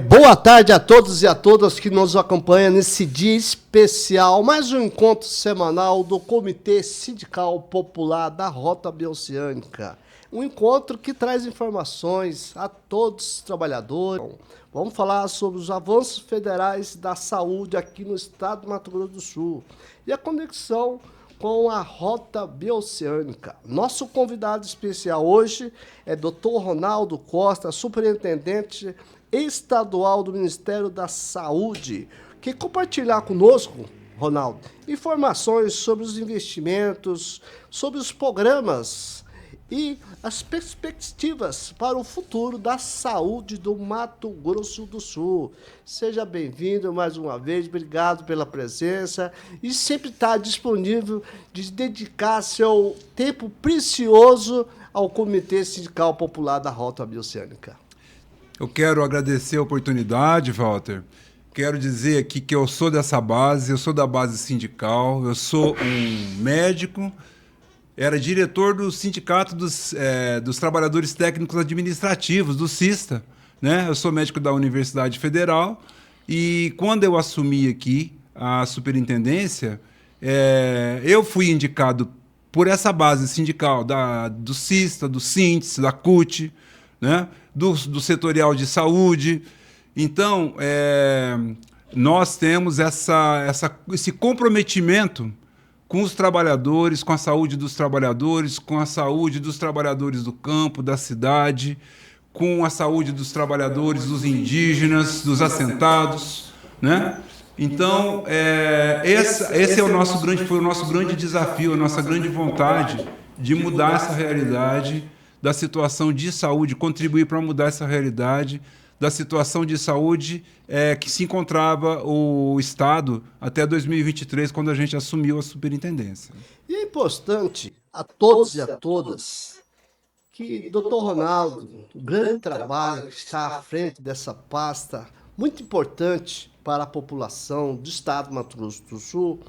Boa tarde a todos e a todas que nos acompanham nesse dia especial, mais um encontro semanal do Comitê Sindical Popular da Rota Bioceânica. Um encontro que traz informações a todos os trabalhadores. Vamos falar sobre os avanços federais da saúde aqui no estado do Mato Grosso do Sul e a conexão com a Rota Bioceânica. Nosso convidado especial hoje é Dr. Ronaldo Costa, superintendente estadual do Ministério da Saúde, que compartilhar conosco, Ronaldo, informações sobre os investimentos, sobre os programas e as perspectivas para o futuro da saúde do Mato Grosso do Sul. Seja bem-vindo mais uma vez, obrigado pela presença e sempre está disponível de dedicar seu tempo precioso ao Comitê Sindical Popular da Rota Bioceânica. Eu quero agradecer a oportunidade, Walter. Quero dizer aqui que eu sou dessa base, eu sou da base sindical, eu sou um médico, era diretor do Sindicato dos Trabalhadores Técnicos Administrativos, do SISTA, né? Eu sou médico da Universidade Federal e quando eu assumi aqui a superintendência, eu fui indicado por essa base sindical do SISTA, do SINTES, da CUT, né? Do setorial de saúde. Então, nós temos esse comprometimento com os trabalhadores, com a saúde dos trabalhadores, com a saúde dos trabalhadores do campo, da cidade, com a saúde dos trabalhadores, dos indígenas, dos assentados, né? Então, esse é o nosso foi o nosso grande desafio, a nossa grande vontade de mudar essa realidade da situação de saúde, contribuir para mudar essa realidade da situação de saúde que se encontrava o Estado até 2023, quando a gente assumiu a superintendência. E é importante a todos e a todas que o Dr. Ronaldo, o grande trabalho que está à frente dessa pasta, muito importante para a população do Estado do Mato Grosso do Sul,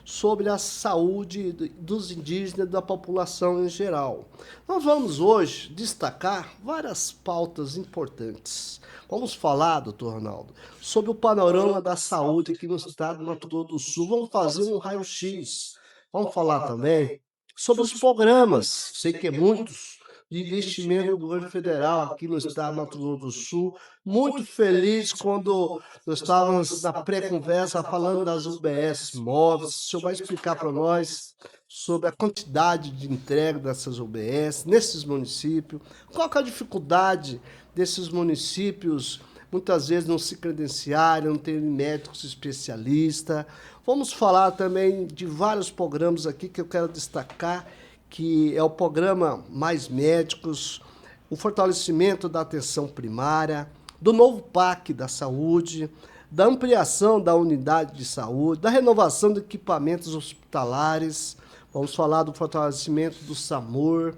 sobre a saúde dos indígenas e da população em geral. Nós vamos hoje destacar várias pautas importantes. Vamos falar, doutor Ronaldo, sobre o panorama da saúde aqui no estado do Mato Grosso do Sul. Vamos fazer um raio-x. Vamos falar também sobre os programas, sei que é muitos, de investimento do governo federal aqui no estado do Mato Grosso do Sul. Muito feliz quando nós estávamos na pré-conversa falando das UBS móveis. O senhor vai explicar para nós sobre a quantidade de entrega dessas UBS nesses municípios, qual que é a dificuldade desses municípios muitas vezes não se credenciarem, não terem médicos especialistas. Vamos falar também de vários programas aqui que eu quero destacar, que é o programa Mais Médicos, o fortalecimento da atenção primária, do novo PAC da saúde, da ampliação da unidade de saúde, da renovação de equipamentos hospitalares, vamos falar do fortalecimento do SAMUR,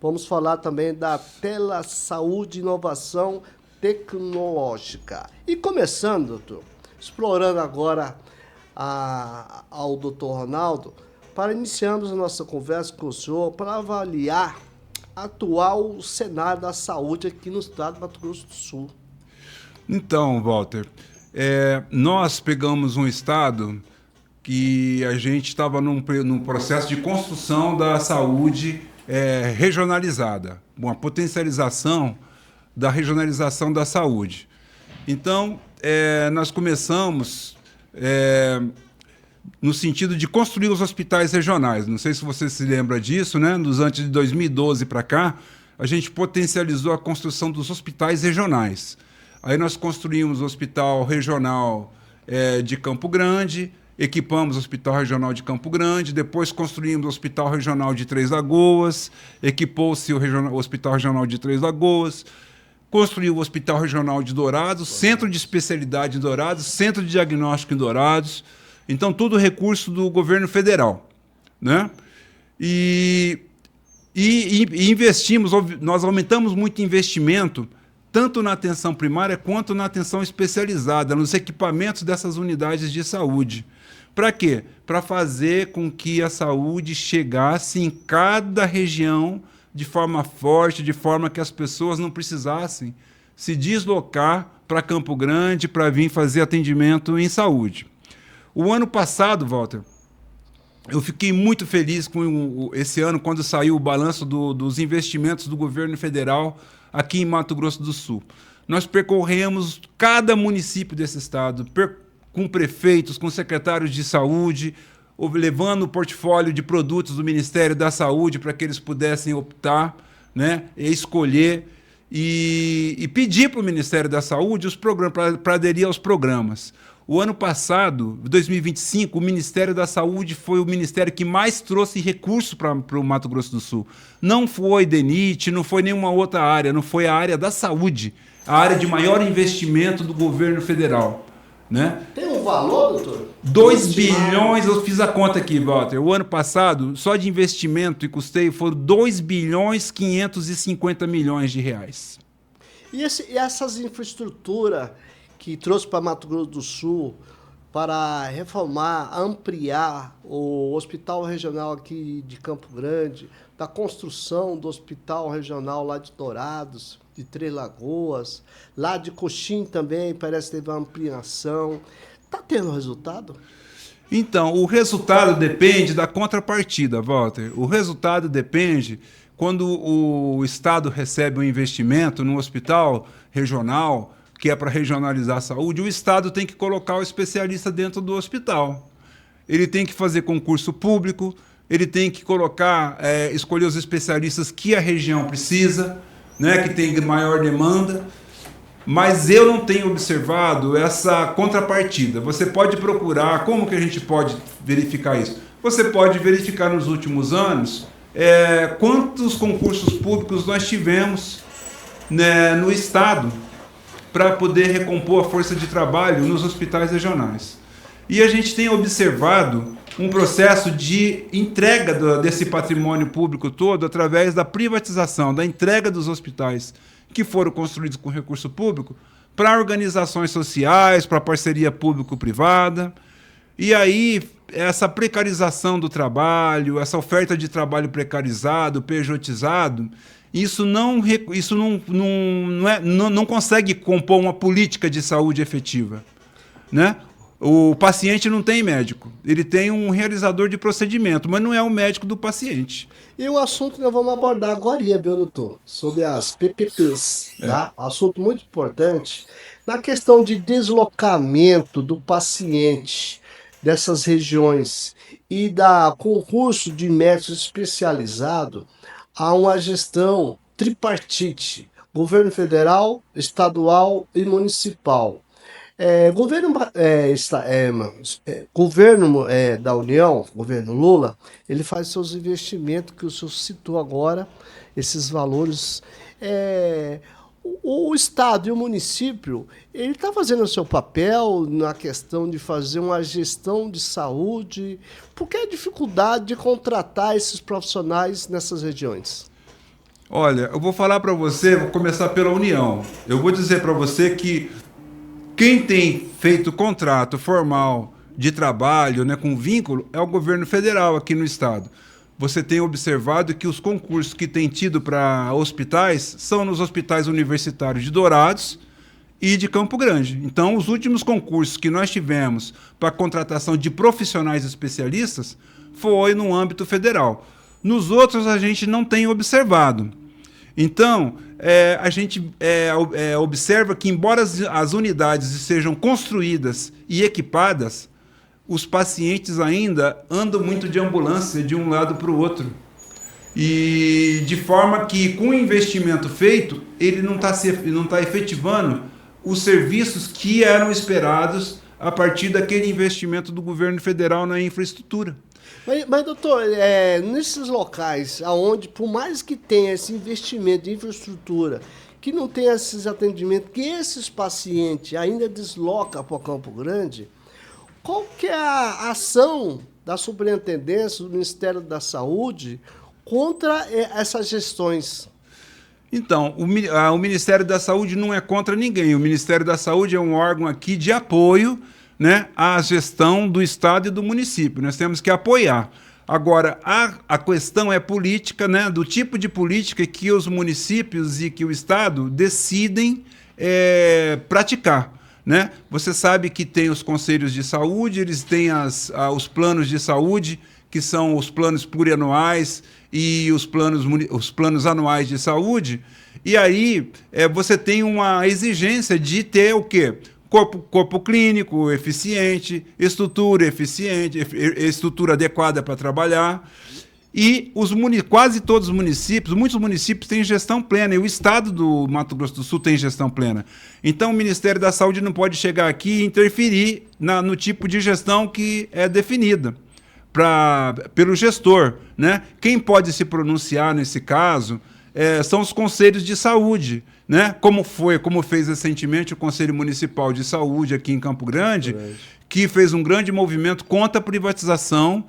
vamos falar também da telesaúde e inovação tecnológica. E começando, doutor, explorando agora ao doutor Ronaldo, para iniciarmos a nossa conversa com o senhor, para avaliar atual cenário da saúde aqui no estado do Mato Grosso do Sul. Então, Walter, nós pegamos um estado que a gente estava num processo de construção da saúde regionalizada, uma potencialização da regionalização da saúde. Então, nós começamos no sentido de construir os hospitais regionais. Não sei se você se lembra disso, né? Dos antes de 2012 para cá, a gente potencializou a construção dos hospitais regionais. Aí nós construímos o Hospital Regional de Campo Grande, equipamos o Hospital Regional de Campo Grande, depois construímos o Hospital Regional de Três Lagoas, equipou-se o Hospital Regional de Três Lagoas, construiu o Hospital Regional de Dourados, Centro de Especialidade em Dourados, Centro de Diagnóstico em Dourados. Então, tudo recurso do governo federal, né? E investimos, nós aumentamos muito investimento, tanto na atenção primária quanto na atenção especializada, nos equipamentos dessas unidades de saúde. Para quê? Para fazer com que a saúde chegasse em cada região de forma forte, de forma que as pessoas não precisassem se deslocar para Campo Grande para vir fazer atendimento em saúde. O ano passado, Walter, eu fiquei muito feliz com esse ano, quando saiu o balanço dos investimentos do governo federal aqui em Mato Grosso do Sul. Nós percorremos cada município desse estado, com prefeitos, com secretários de saúde, levando o portfólio de produtos do Ministério da Saúde para que eles pudessem optar, né, e escolher, e pedir para o Ministério da Saúde os programas, para aderir aos programas. O ano passado, 2025, o Ministério da Saúde foi o ministério que mais trouxe recurso para o Mato Grosso do Sul. Não foi DENIT, não foi nenhuma outra área, não foi a área da saúde, a área de maior investimento do governo federal. Né? Tem um valor, doutor? 2 bilhões, eu fiz a conta aqui, Walter. O ano passado, só de investimento e custeio, foram 2 bilhões 550 milhões de reais. E essas infraestruturas que trouxe para Mato Grosso do Sul para reformar, ampliar o hospital regional aqui de Campo Grande, da construção do hospital regional lá de Dourados, de Três Lagoas, lá de Coxim também, parece que teve uma ampliação. Está tendo resultado? Então, o resultado depende da contrapartida, Walter. O resultado depende quando o Estado recebe um investimento no hospital regional, que é para regionalizar a saúde, o Estado tem que colocar o especialista dentro do hospital. Ele tem que fazer concurso público, ele tem que colocar, escolher os especialistas que a região precisa, né, que tem maior demanda. Mas eu não tenho observado essa contrapartida. Você pode procurar, como que a gente pode verificar isso? Você pode verificar nos últimos anos quantos concursos públicos nós tivemos, né, no Estado, para poder recompor a força de trabalho nos hospitais regionais. E a gente tem observado um processo de entrega desse patrimônio público todo através da privatização, da entrega dos hospitais que foram construídos com recurso público para organizações sociais, para parceria público-privada. E aí, essa precarização do trabalho, essa oferta de trabalho precarizado, pejotizado, isso não consegue compor uma política de saúde efetiva, né? O paciente não tem médico, ele tem um realizador de procedimento, mas não é o médico do paciente. E o assunto que nós vamos abordar agora, viu, doutor? Sobre as PPPs, tá? Assunto muito importante na questão de deslocamento do paciente dessas regiões e da concurso de médicos especializado a uma gestão tripartite, governo federal, estadual e municipal. Governo da União, governo Lula, ele faz seus investimentos, que o senhor citou agora, esses valores. O Estado e o município, ele está fazendo o seu papel na questão de fazer uma gestão de saúde. Por que a dificuldade de contratar esses profissionais nessas regiões? Olha, eu vou falar para você, vou começar pela União. Eu vou dizer para você que quem tem feito contrato formal de trabalho, né, com vínculo, é o governo federal aqui no estado. Você tem observado que os concursos que tem tido para hospitais são nos hospitais universitários de Dourados e de Campo Grande. Então, os últimos concursos que nós tivemos para contratação de profissionais especialistas foi no âmbito federal. Nos outros, a gente não tem observado. Então, a gente observa que, embora as unidades sejam construídas e equipadas, os pacientes ainda andam muito de ambulância de um lado para o outro. E de forma que, com o investimento feito, ele não está efetivando os serviços que eram esperados a partir daquele investimento do governo federal na infraestrutura. Mas doutor, nesses locais, onde, por mais que tenha esse investimento de infraestrutura, que não tenha esses atendimentos, que esses pacientes ainda deslocam para Campo Grande, qual que é a ação da Superintendência, do Ministério da Saúde, contra essas gestões? Então, o Ministério da Saúde não é contra ninguém. O Ministério da Saúde é um órgão aqui de apoio, né, à gestão do Estado e do município. Nós temos que apoiar. Agora, a questão é política, né, do tipo de política que os municípios e que o Estado decidem praticar. Né? Você sabe que tem os conselhos de saúde, eles têm os planos de saúde, que são os planos plurianuais e os planos anuais de saúde, e aí você tem uma exigência de ter o quê? Corpo clínico eficiente, estrutura eficiente, estrutura adequada para trabalhar. E quase todos os municípios, muitos municípios têm gestão plena, e o estado do Mato Grosso do Sul tem gestão plena. Então o Ministério da Saúde não pode chegar aqui e interferir no tipo de gestão que é definida pelo gestor. Né? Quem pode se pronunciar nesse caso são os conselhos de saúde, né? Como fez recentemente o Conselho Municipal de Saúde aqui em Campo Grande, que fez um grande movimento contra a privatização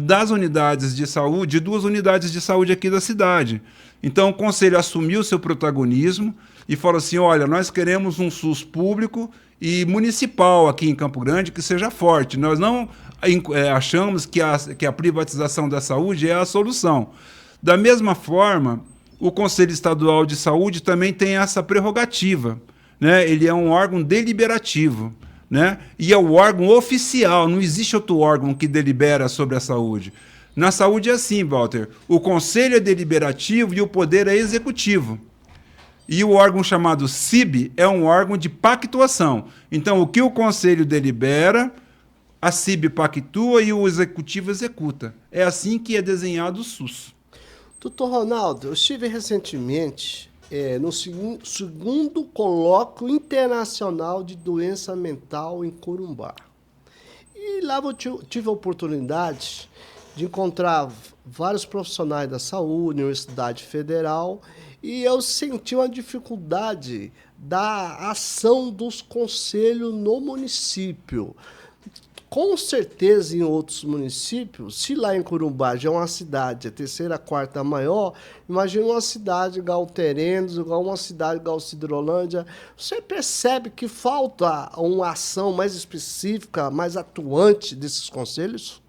das unidades de saúde, 2 unidades de saúde aqui da cidade. Então o Conselho assumiu seu protagonismo e falou assim, olha, nós queremos um SUS público e municipal aqui em Campo Grande que seja forte. Nós não achamos que a privatização da saúde é a solução. Da mesma forma, o Conselho Estadual de Saúde também tem essa prerrogativa, né? Ele é um órgão deliberativo. Né? E é o órgão oficial, não existe outro órgão que delibera sobre a saúde. Na saúde é assim, Walter, o conselho é deliberativo e o poder é executivo. E o órgão chamado CIB é um órgão de pactuação. Então, o que o conselho delibera, a CIB pactua e o executivo executa. É assim que é desenhado o SUS. Doutor Ronaldo, eu estive recentemente no segundo colóquio internacional de doença mental em Corumbá. E lá eu tive a oportunidade de encontrar vários profissionais da saúde, Universidade Federal, e eu senti uma dificuldade da ação dos conselhos no município. Com certeza, em outros municípios, se lá em Corumbá já é uma cidade, a terceira, a quarta maior, imagina uma cidade igual Terenos, igual uma cidade igual Cidrolândia. Você percebe que falta uma ação mais específica, mais atuante desses conselhos?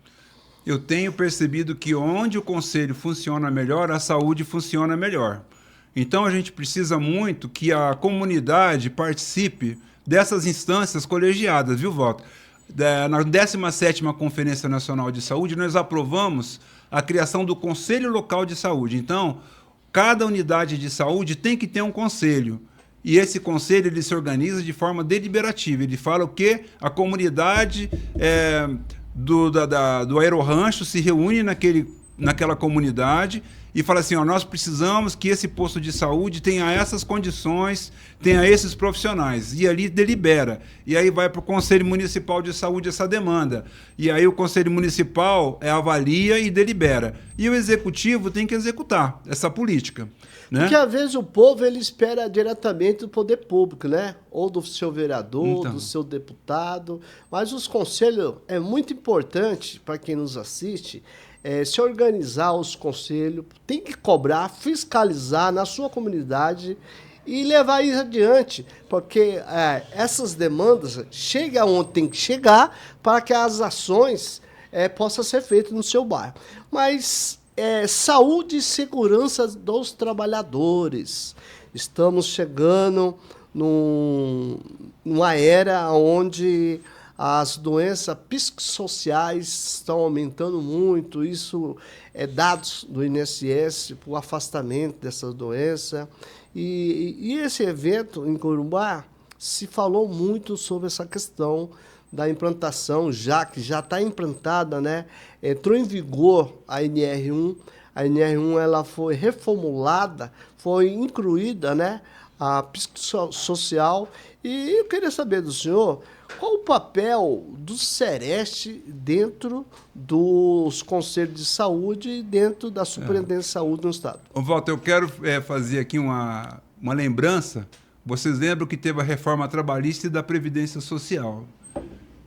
Eu tenho percebido que onde o conselho funciona melhor, a saúde funciona melhor. Então a gente precisa muito que a comunidade participe dessas instâncias colegiadas, viu, Walter? Na 17ª Conferência Nacional de Saúde, nós aprovamos a criação do Conselho Local de Saúde. Então, cada unidade de saúde tem que ter um conselho. E esse conselho ele se organiza de forma deliberativa. Ele fala o que a comunidade do aerorrancho se reúne naquela comunidade e fala assim, ó, nós precisamos que esse posto de saúde tenha essas condições, tenha esses profissionais. E ali delibera. E aí vai para o Conselho Municipal de Saúde essa demanda. E aí o Conselho Municipal avalia e delibera. E o Executivo tem que executar essa política. Né? Porque às vezes o povo ele espera diretamente do poder público, né? Ou do seu vereador, Então, do seu deputado. Mas os conselhos é muito importante para quem nos assiste. Se organizar os conselhos, tem que cobrar, fiscalizar na sua comunidade e levar isso adiante, porque essas demandas chegam onde tem que chegar para que as ações possam ser feitas no seu bairro. Mas saúde e segurança dos trabalhadores. Estamos chegando numa era onde as doenças psicossociais estão aumentando muito, isso é dados do INSS para o afastamento dessas doenças. E esse evento em Corumbá se falou muito sobre essa questão da implantação, que já está implantada, né? Entrou em vigor a NR1, a NR1 ela foi reformulada, foi incluída, né, a psicossocial, e eu queria saber do senhor qual o papel do Sereste dentro dos conselhos de saúde e dentro da Superintendência de Saúde no Estado. Walter, eu quero fazer aqui uma lembrança. Vocês lembram que teve a reforma trabalhista e da Previdência Social.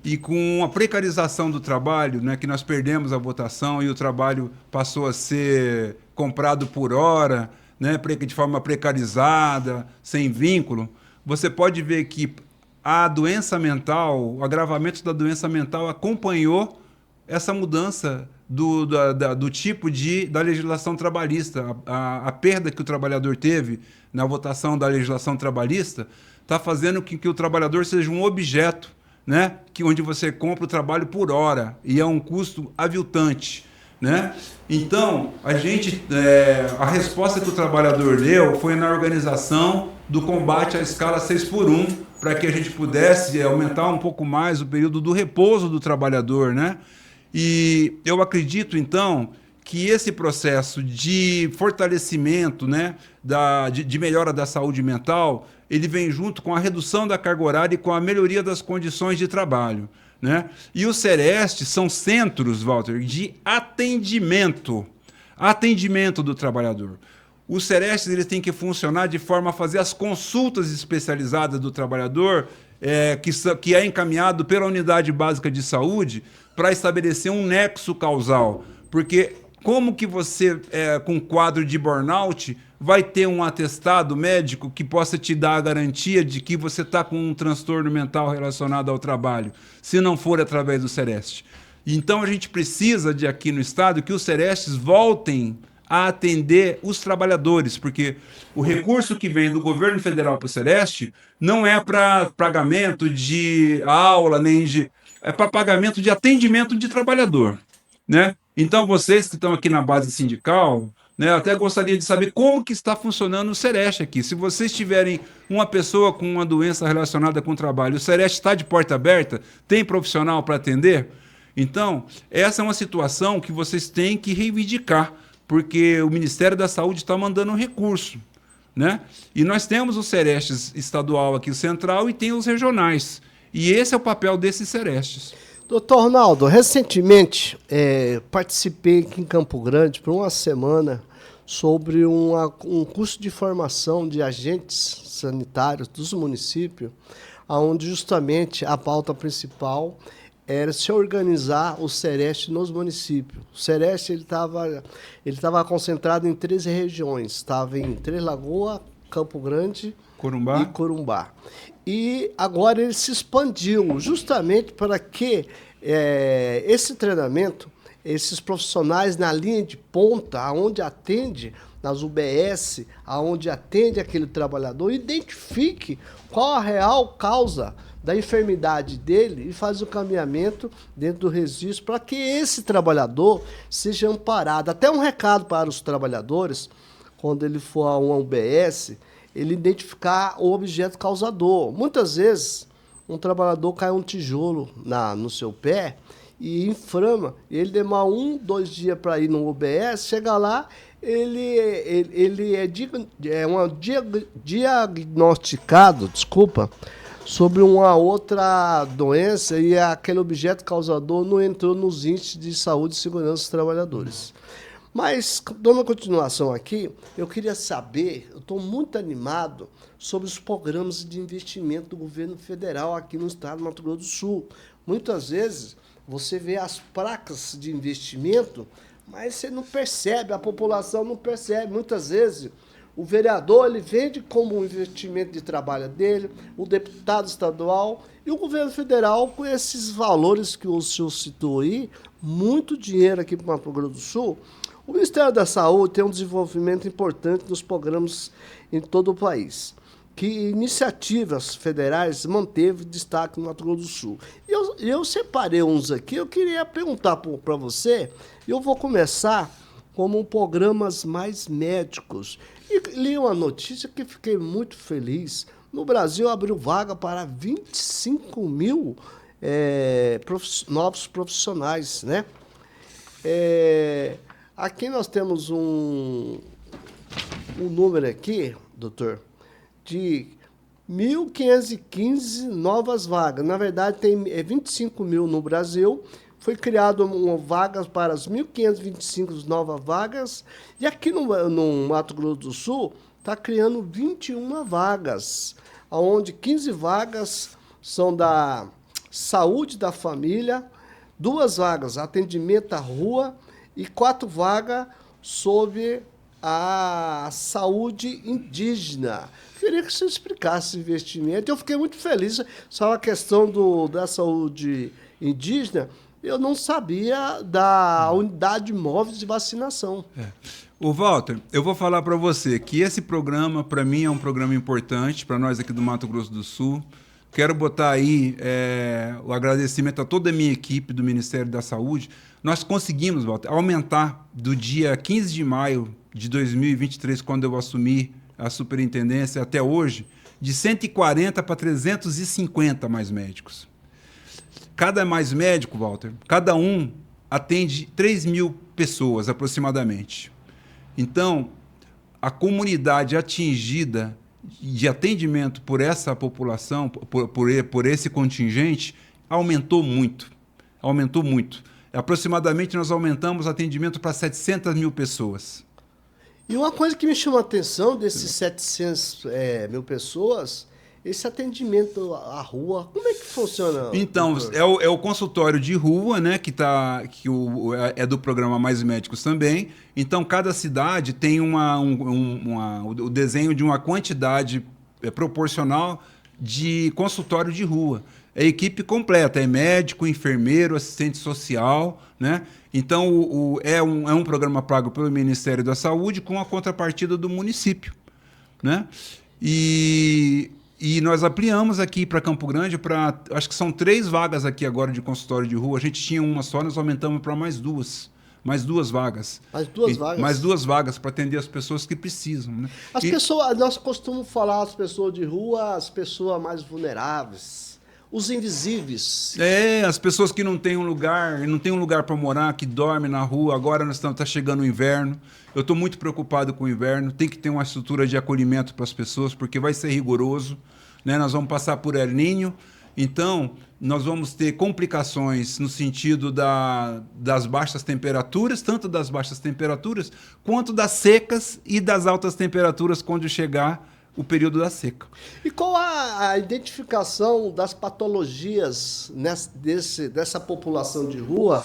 E com a precarização do trabalho, né, que nós perdemos a votação e o trabalho passou a ser comprado por hora, né, de forma precarizada, sem vínculo, você pode ver que a doença mental, o agravamento da doença mental acompanhou essa mudança do tipo da legislação trabalhista. A perda que o trabalhador teve na votação da legislação trabalhista está fazendo com que o trabalhador seja um objeto, né? Onde você compra o trabalho por hora e é um custo aviltante, né? Então, a resposta que o trabalhador deu foi na organização do combate à escala 6x1, para que a gente pudesse aumentar um pouco mais o período do repouso do trabalhador, né? E eu acredito, então, que esse processo de fortalecimento, né, de melhora da saúde mental, ele vem junto com a redução da carga horária e com a melhoria das condições de trabalho, né? E os Sereste são centros, Walter, de atendimento do trabalhador. Os Serestes eles têm que funcionar de forma a fazer as consultas especializadas do trabalhador, que é encaminhado pela unidade básica de saúde, para estabelecer um nexo causal. Porque como que você, com quadro de burnout, vai ter um atestado médico que possa te dar a garantia de que você está com um transtorno mental relacionado ao trabalho, se não for através do Sereste? Então a gente precisa aqui no Estado que os Serestes voltem a atender os trabalhadores, porque o recurso que vem do governo federal para o Sereste não é para pagamento de aula, é para pagamento de atendimento de trabalhador, né? Então, vocês que estão aqui na base sindical, né, até gostaria de saber como que está funcionando o Sereste aqui. Se vocês tiverem uma pessoa com uma doença relacionada com o trabalho, o Sereste está de porta aberta? Tem profissional para atender? Então, essa é uma situação que vocês têm que reivindicar, porque o Ministério da Saúde está mandando um recurso, né? E nós temos o Serestes estadual aqui, o central, e tem os regionais. E esse é o papel desses Serestes. Doutor Ronaldo, recentemente participei aqui em Campo Grande por uma semana sobre um curso de formação de agentes sanitários dos municípios, onde justamente a pauta principal era se organizar o Sereste nos municípios. O Sereste ele estava concentrado em 13 regiões, estava em Três Lagoas, Campo Grande Corumbá. E Corumbá. E agora ele se expandiu justamente para que esse treinamento, esses profissionais na linha de ponta, aonde atende nas UBS, aonde atende aquele trabalhador, identifique qual a real causa da enfermidade dele e faz o caminhamento dentro do registro para que esse trabalhador seja amparado. Até um recado para os trabalhadores, quando ele for a uma UBS, ele identificar o objeto causador. Muitas vezes, um trabalhador cai um tijolo no seu pé e inflama, e ele demora 1-2 dias para ir no UBS, chega lá, ele é diagnosticado, sobre uma outra doença e aquele objeto causador não entrou nos índices de saúde e segurança dos trabalhadores. Mas, dando continuação aqui, eu queria saber, eu estou muito animado sobre os programas de investimento do governo federal aqui no estado do Mato Grosso do Sul. Muitas vezes você vê as placas de investimento, mas você não percebe, a população não percebe. Muitas vezes o vereador ele vende como um investimento de trabalho dele, o deputado estadual e o governo federal com esses valores que o senhor citou aí, muito dinheiro aqui para o Mato Grosso do Sul. O Ministério da Saúde tem um desenvolvimento importante nos programas em todo o país, que iniciativas federais manteve destaque no Mato Grosso do Sul. Eu separei uns aqui, eu queria perguntar para você, eu vou começar como programas mais médicos. E li uma notícia que fiquei muito feliz. No Brasil abriu vaga para 25 mil novos profissionais, né? Aqui nós temos um número aqui, doutor, de 1.515 novas vagas. Na verdade, tem 25 mil no Brasil. Foi criado vagas para as 1.525 novas vagas. E aqui no Mato Grosso do Sul, está criando 21 vagas, onde 15 vagas são da saúde da família, 2 vagas atendimento à rua, e 4 vagas sobre a saúde indígena. Queria que você explicasse esse investimento. Eu fiquei muito feliz. Só a questão da saúde indígena, eu não sabia da unidade móvel de vacinação. Ô, Walter, eu vou falar para você que esse programa, para mim, é um programa importante, para nós aqui do Mato Grosso do Sul. Quero botar aí o agradecimento a toda a minha equipe do Ministério da Saúde. Nós conseguimos, Walter, aumentar do dia 15 de maio de 2023, quando eu assumi a superintendência, até hoje, de 140 para 350 mais médicos. Cada mais médico, Walter, cada um atende 3.000 pessoas aproximadamente. Então, a comunidade atingida de atendimento por essa população, por esse contingente, aumentou muito. Aumentou muito. Aproximadamente, nós aumentamos o atendimento para 700.000 pessoas. E uma coisa que me chamou a atenção desses 700.000 pessoas, esse atendimento à rua, como é que funciona? Então, é o consultório de rua, né, é do programa Mais Médicos também. Então, cada cidade tem o desenho de uma quantidade proporcional de consultório de rua. É equipe completa, é médico, enfermeiro, assistente social, né? Então, é um programa pago pelo Ministério da Saúde com a contrapartida do município, né? E nós ampliamos aqui para Campo Grande, acho que são 3 vagas aqui agora de consultório de rua. A gente tinha uma só, nós aumentamos para mais 2 vagas. Mais 2 vagas? Mais 2 vagas para atender as pessoas que precisam, né? Nós costumamos falar as pessoas de rua, as pessoas mais vulneráveis, os invisíveis. As pessoas que não têm um lugar para morar, que dormem na rua. Agora tá chegando o inverno. Eu estou muito preocupado com o inverno. Tem que ter uma estrutura de acolhimento para as pessoas, porque vai ser rigoroso, né? Nós vamos passar por El Niño. Então, nós vamos ter complicações no sentido das baixas temperaturas, tanto das baixas temperaturas, quanto das secas e das altas temperaturas quando chegar o período da seca. E qual a identificação das patologias dessa população de rua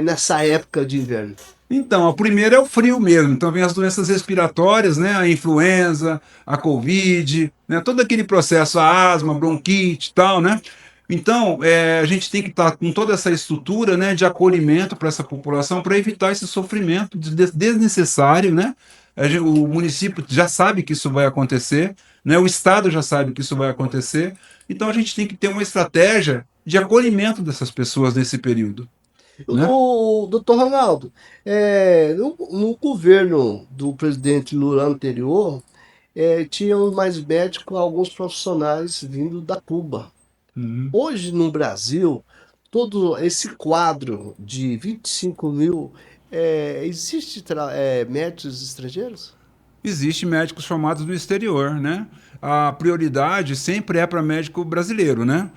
nessa época de inverno? Então, a primeira é o frio mesmo. Então, vem as doenças respiratórias, né? A influenza, a Covid, né? Todo aquele processo, a asma, bronquite e tal, né? Então, a gente tem que estar com toda essa estrutura, né, de acolhimento para essa população, para evitar esse sofrimento desnecessário, né? O município já sabe que isso vai acontecer, né? O Estado já sabe que isso vai acontecer. Então, a gente tem que ter uma estratégia de acolhimento dessas pessoas nesse período. Né? O doutor Ronaldo, no governo do presidente Lula anterior, tinham mais médicos, alguns profissionais vindo da Cuba. Uhum. Hoje, no Brasil, todo esse quadro de 25.000, existe médicos estrangeiros? Existem médicos formados no exterior, né? A prioridade sempre é para médico brasileiro, né?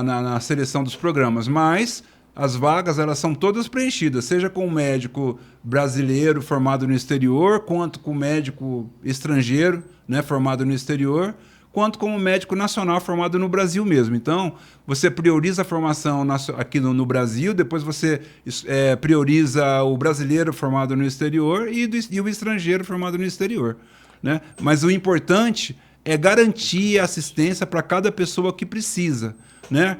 Na seleção dos programas, mas as vagas elas são todas preenchidas, seja com médico brasileiro formado no exterior, quanto com médico estrangeiro, né, formado no exterior, quanto como médico nacional formado no Brasil mesmo. Então, você prioriza a formação aqui no Brasil, depois você prioriza o brasileiro formado no exterior e o estrangeiro formado no exterior, né? Mas o importante é garantir a assistência para cada pessoa que precisa, né?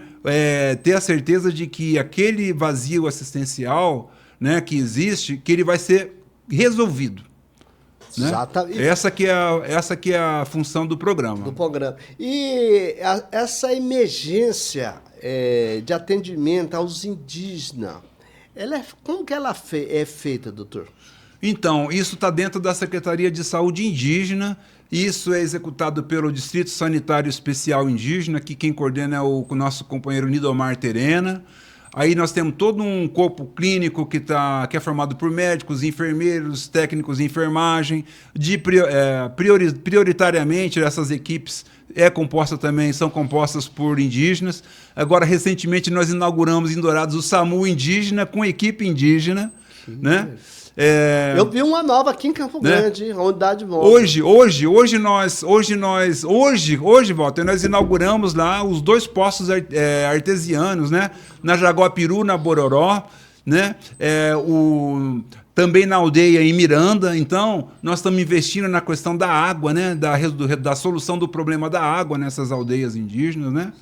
Ter a certeza de que aquele vazio assistencial, né, que existe, que ele vai ser resolvido. Né? Exatamente. Essa que é a função do programa. E essa emergência de atendimento aos indígenas, como que ela é feita, doutor? Então, isso está dentro da Secretaria de Saúde Indígena. Isso é executado pelo Distrito Sanitário Especial Indígena, que quem coordena é o nosso companheiro Nidomar Terena. Aí nós temos todo um corpo clínico que é formado por médicos, enfermeiros, técnicos de enfermagem. Prioritariamente, essas equipes são compostas por indígenas. Agora, recentemente, nós inauguramos em Dourados o SAMU indígena com equipe indígena. Né? Eu vi uma nova aqui em Campo Grande, a unidade móvel. Hoje, Walter, nós inauguramos lá os 2 poços artesianos, né? Na Jaguapiru, na Bororó, né? Também na aldeia em Miranda. Então, nós estamos investindo na questão da água, né? Da solução do problema da água nessas aldeias indígenas, né?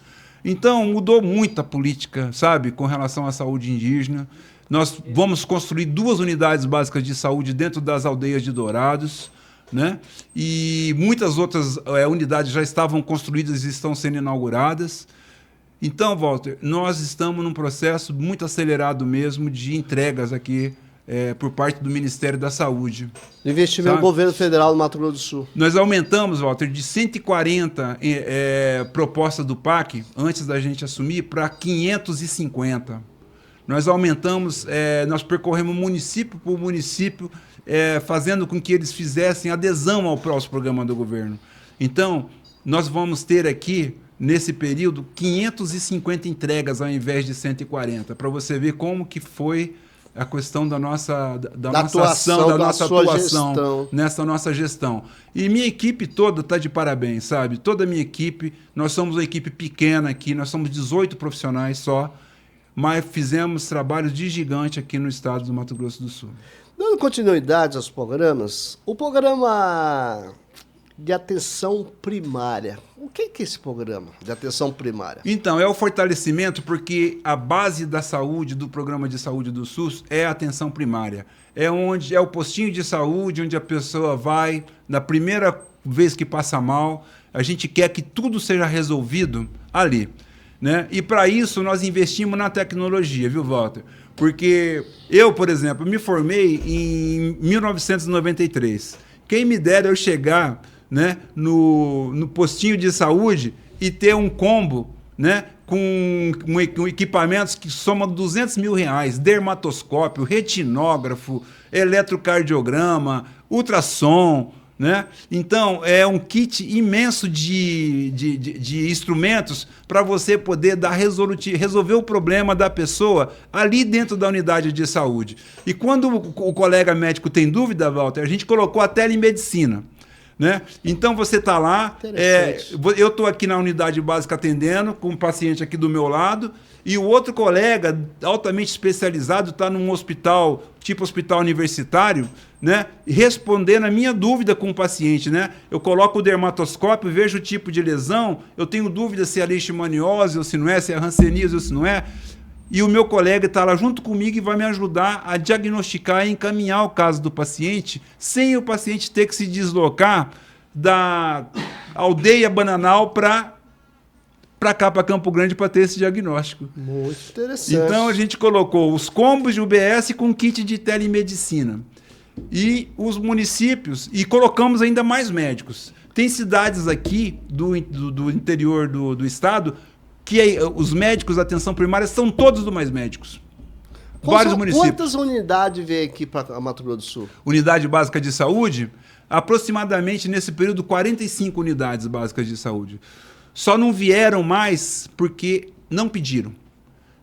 Então, mudou muito a política, sabe, com relação à saúde indígena. Nós vamos construir 2 unidades básicas de saúde dentro das aldeias de Dourados, né? E muitas outras unidades já estavam construídas e estão sendo inauguradas. Então, Walter, nós estamos num processo muito acelerado mesmo de entregas aqui por parte do Ministério da Saúde. Investimento do governo federal no Mato Grosso do Sul. Nós aumentamos, Walter, de 140 propostas do PAC, antes da gente assumir, para 550. Nós aumentamos, nós percorremos município por município, fazendo com que eles fizessem adesão ao próximo programa do governo. Então, nós vamos ter aqui, nesse período, 550 entregas ao invés de 140, para você ver como que foi a questão da nossa ação, da nossa atuação nessa nossa gestão. E minha equipe toda está de parabéns, sabe? Toda a minha equipe, nós somos uma equipe pequena aqui, nós somos 18 profissionais só, mas fizemos trabalhos de gigante aqui no estado do Mato Grosso do Sul. Dando continuidade aos programas, o programa de atenção primária. O que é esse programa de atenção primária? Então, é o fortalecimento, porque a base da saúde, do programa de saúde do SUS, é a atenção primária. É onde é o postinho de saúde, onde a pessoa vai, na primeira vez que passa mal, a gente quer que tudo seja resolvido ali, né? E para isso nós investimos na tecnologia, viu, Walter? Porque eu, por exemplo, me formei em 1993. Quem me dera eu chegar, né, no postinho de saúde e ter um combo, né, com equipamentos que somam R$200 mil, dermatoscópio, retinógrafo, eletrocardiograma, ultrassom, né? Então, é um kit imenso de instrumentos para você poder resolver o problema da pessoa ali dentro da unidade de saúde. E quando o colega médico tem dúvida, Walter, a gente colocou a telemedicina. Né? Então você está lá, eu estou aqui na unidade básica atendendo, com um paciente aqui do meu lado, e o outro colega altamente especializado está num hospital, tipo hospital universitário, né? Respondendo a minha dúvida com o paciente. Né? Eu coloco o dermatoscópio, vejo o tipo de lesão, eu tenho dúvida se é leishmaniose ou se não é, se é hanseníase ou se não é. E o meu colega está lá junto comigo e vai me ajudar a diagnosticar e encaminhar o caso do paciente, sem o paciente ter que se deslocar da aldeia Bananal para cá, para Campo Grande, para ter esse diagnóstico. Muito interessante. Então, a gente colocou os combos de UBS com kit de telemedicina. E os municípios, e colocamos ainda mais médicos. Tem cidades aqui do interior do estado que os médicos da atenção primária são todos do Mais Médicos. Vários municípios. Quantas unidades vem aqui para Mato Grosso do Sul? Unidade básica de saúde? Aproximadamente, nesse período, 45 unidades básicas de saúde. Só não vieram mais porque não pediram.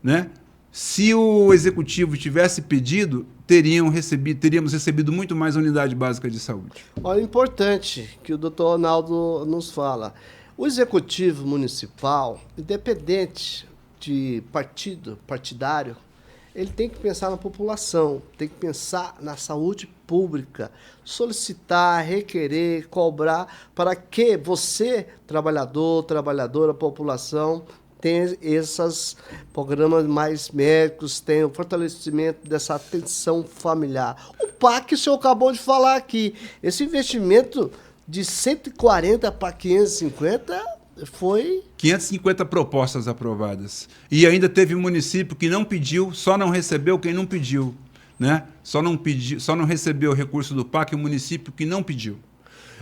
Né? Se o executivo tivesse pedido, teríamos recebido muito mais unidade básica de saúde. Olha, importante que o doutor Ronaldo nos fala. O executivo municipal, independente de partidário, ele tem que pensar na população, tem que pensar na saúde pública, solicitar, requerer, cobrar, para que você, trabalhador, trabalhadora, população, tenha esses programas mais médicos, tenha o fortalecimento dessa atenção familiar. O PAC, o senhor acabou de falar aqui, esse investimento de 140 para 550 foi... 550 propostas aprovadas. E ainda teve um município que não pediu, só não recebeu quem não pediu. Né? Só não recebeu o recurso do PAC o município que não pediu.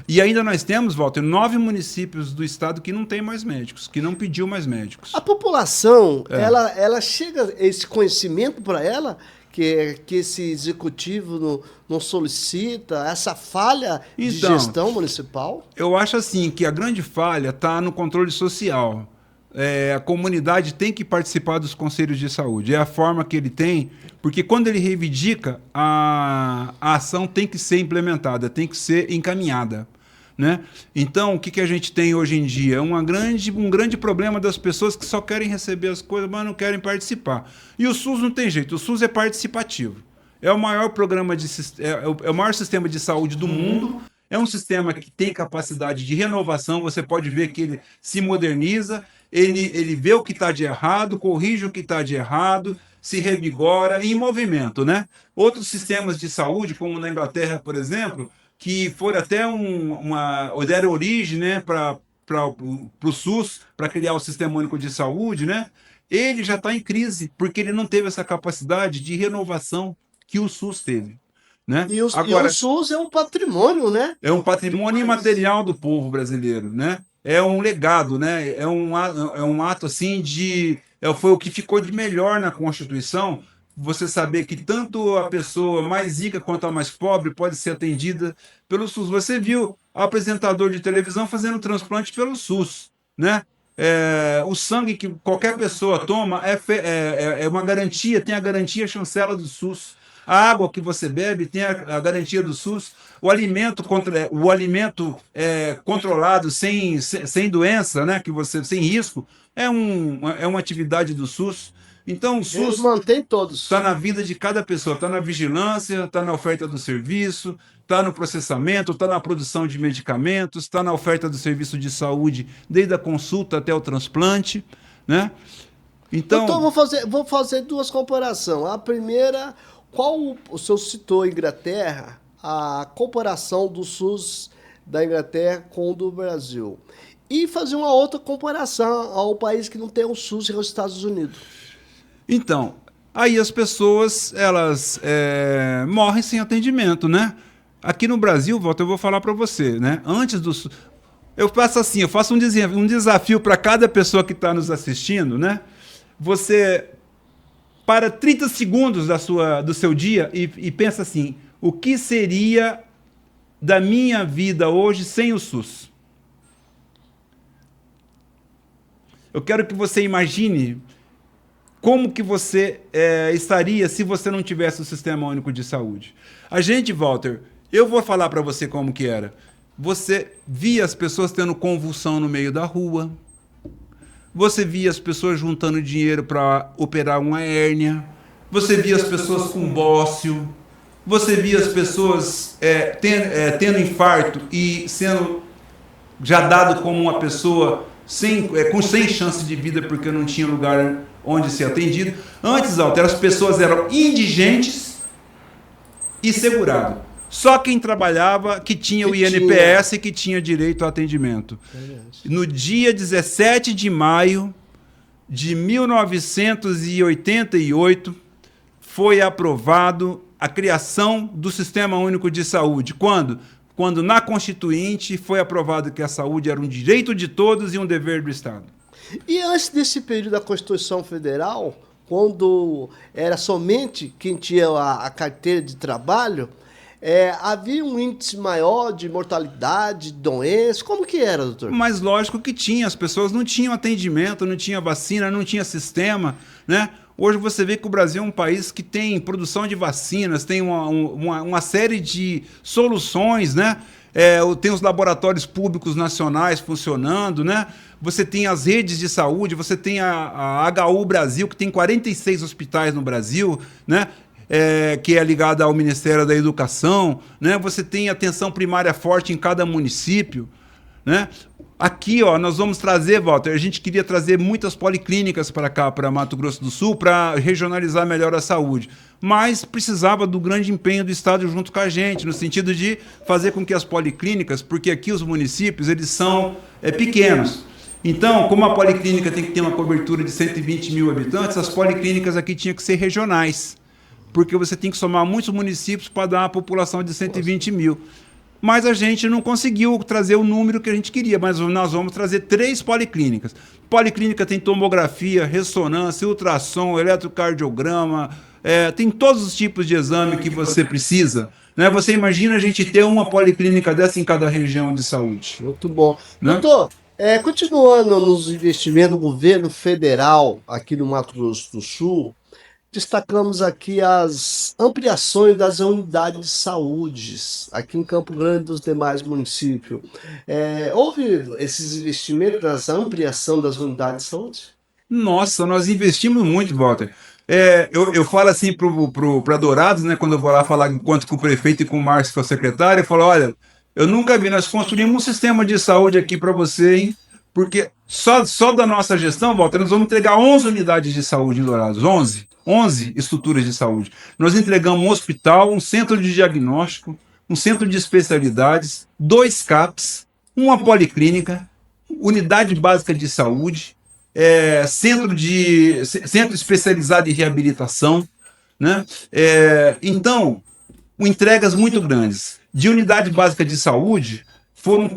E ainda nós temos, Walter, 9 municípios do estado que não tem mais médicos, que não pediu mais médicos. A população, ela chega esse conhecimento para ela, que esse executivo não solicita, essa falha de gestão municipal? Eu acho assim que a grande falha está no controle social. A comunidade tem que participar dos conselhos de saúde. É a forma que ele tem, porque quando ele reivindica, a ação tem que ser implementada, tem que ser encaminhada. Né? Então, o que a gente tem hoje em dia? É um grande problema das pessoas que só querem receber as coisas, mas não querem participar. E o SUS não tem jeito, o SUS é participativo. É o maior é o maior sistema de saúde do mundo. É um sistema que tem capacidade de renovação, você pode ver que ele se moderniza ele vê o que está de errado, corrige o que está de errado, se revigora em movimento, né? Outros sistemas de saúde, como na Inglaterra, por exemplo, que foram até deram origem, né, para o SUS, para criar o Sistema Único de Saúde, né? Ele já está em crise, porque ele não teve essa capacidade de renovação que o SUS teve, né? E o Agora, SUS é um patrimônio, né? é um patrimônio imaterial do povo brasileiro, né? É um legado, né? É um ato assim foi o que ficou de melhor na Constituição. Você saber que tanto a pessoa mais rica quanto a mais pobre pode ser atendida pelo SUS. Você viu apresentador de televisão fazendo transplante pelo SUS, né? O sangue que qualquer pessoa toma é uma garantia, tem a garantia chancela do SUS. A água que você bebe tem a garantia do SUS. O alimento controlado, sem doença, né, sem risco, é uma atividade do SUS. Então, o Eles SUS mantêm está todos. na vida de cada pessoa, está na vigilância, está na oferta do serviço, está no processamento, está na produção de medicamentos, está na oferta do serviço de saúde, desde a consulta até o transplante, né? Doutor, Então, vou fazer duas comparações. A primeira, o senhor citou a Inglaterra, a comparação do SUS da Inglaterra com o do Brasil. E fazer uma outra comparação ao país que não tem o SUS, que é os Estados Unidos. Então, aí as pessoas elas morrem sem atendimento, né? Aqui no Brasil, Walter, eu vou falar para você, né? Eu faço assim, eu faço um desafio para cada pessoa que está nos assistindo, né? Você para 30 segundos do seu dia e pensa assim: o que seria da minha vida hoje sem o SUS? Eu quero que você imagine como que você estaria se você não tivesse o Sistema Único de Saúde. A gente, Walter, eu vou falar para você como que era. Você via as pessoas tendo convulsão no meio da rua. Você via as pessoas juntando dinheiro para operar uma hérnia. Você via as pessoas com bócio. Você via as pessoas tendo infarto e sendo já dado como uma pessoa sem chance de vida porque não tinha lugar onde ser atendido. Antes, Walter, as pessoas eram indigentes e seguradas. Só quem trabalhava que tinha o INPS e que tinha direito ao atendimento. No dia 17 de maio de 1988, foi aprovado a criação do Sistema Único de Saúde. Quando na Constituinte foi aprovado que a saúde era um direito de todos e um dever do Estado. E antes desse período da Constituição Federal, quando era somente quem tinha a carteira de trabalho, havia um índice maior de mortalidade, de doença. Como que era, doutor? Mas lógico que tinha, as pessoas não tinham atendimento, não tinha vacina, não tinha sistema, né? Hoje você vê que o Brasil é um país que tem produção de vacinas, tem uma série de soluções, né? Tem os laboratórios públicos nacionais funcionando, né? Você tem as redes de saúde, você tem a HU Brasil, que tem 46 hospitais no Brasil, né? Que é ligada ao Ministério da Educação, né? Você tem atenção primária forte em cada município, né? Aqui, ó, nós vamos trazer, Walter, a gente queria trazer muitas policlínicas para cá, para Mato Grosso do Sul, para regionalizar melhor a saúde. Mas precisava do grande empenho do Estado junto com a gente, no sentido de fazer com que as policlínicas, porque aqui os municípios, eles são pequenos. Então, como a policlínica tem que ter uma cobertura de 120 mil habitantes, as policlínicas aqui tinham que ser regionais, porque você tem que somar muitos municípios para dar uma população de 120 mil. Mas a gente não conseguiu trazer o número que a gente queria, mas nós vamos trazer 3 policlínicas. Policlínica tem tomografia, ressonância, ultrassom, eletrocardiograma, tem todos os tipos de exame que você precisa. Né? Você imagina a gente ter uma policlínica dessa em cada região de saúde. Muito bom. Né? Doutor, continuando nos investimentos do governo federal aqui no Mato Grosso do Sul, destacamos aqui as ampliações das unidades de saúde aqui em Campo Grande e dos demais municípios. Houve esses investimentos das ampliação das unidades de saúde? Nossa, nós investimos muito, Walter. Eu falo assim para Dourados, né, quando eu vou lá falar enquanto com o prefeito e com o Márcio, que é o secretário, eu falo, olha, eu nunca vi, nós construímos um sistema de saúde aqui para você, hein? Porque só da nossa gestão, Walter, nós vamos entregar 11 unidades de saúde em Dourados. 11 estruturas de saúde. Nós entregamos um hospital, um centro de diagnóstico, um centro de especialidades, 2 CAPs, uma policlínica, unidade básica de saúde, centro especializado em reabilitação, né? Então, entregas muito grandes. De unidade básica de saúde, foram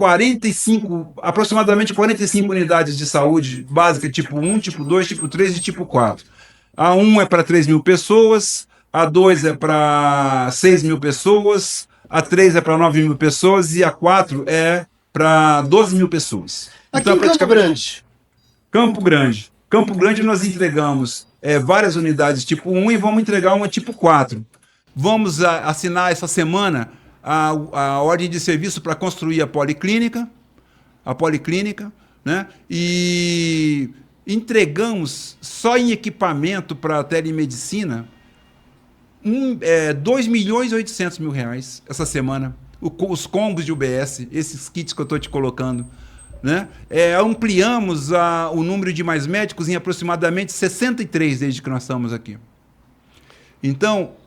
aproximadamente 45 unidades de saúde básica, tipo 1, tipo 2, tipo 3 e tipo 4. A 1 é para 3 mil pessoas, a 2 é para 6 mil pessoas, a 3 é para 9 mil pessoas e a 4 é para 12 mil pessoas. Aqui então, em Campo Grande. Campo Grande nós entregamos várias unidades tipo 1 e vamos entregar uma tipo 4. Vamos assinar essa semana a ordem de serviço para construir a policlínica, né? E entregamos só em equipamento para telemedicina 2.800.000 reais essa semana. Os combos de UBS, esses kits que eu estou te colocando. Né? Ampliamos o número de mais médicos em aproximadamente 63 desde que nós estamos aqui. Então,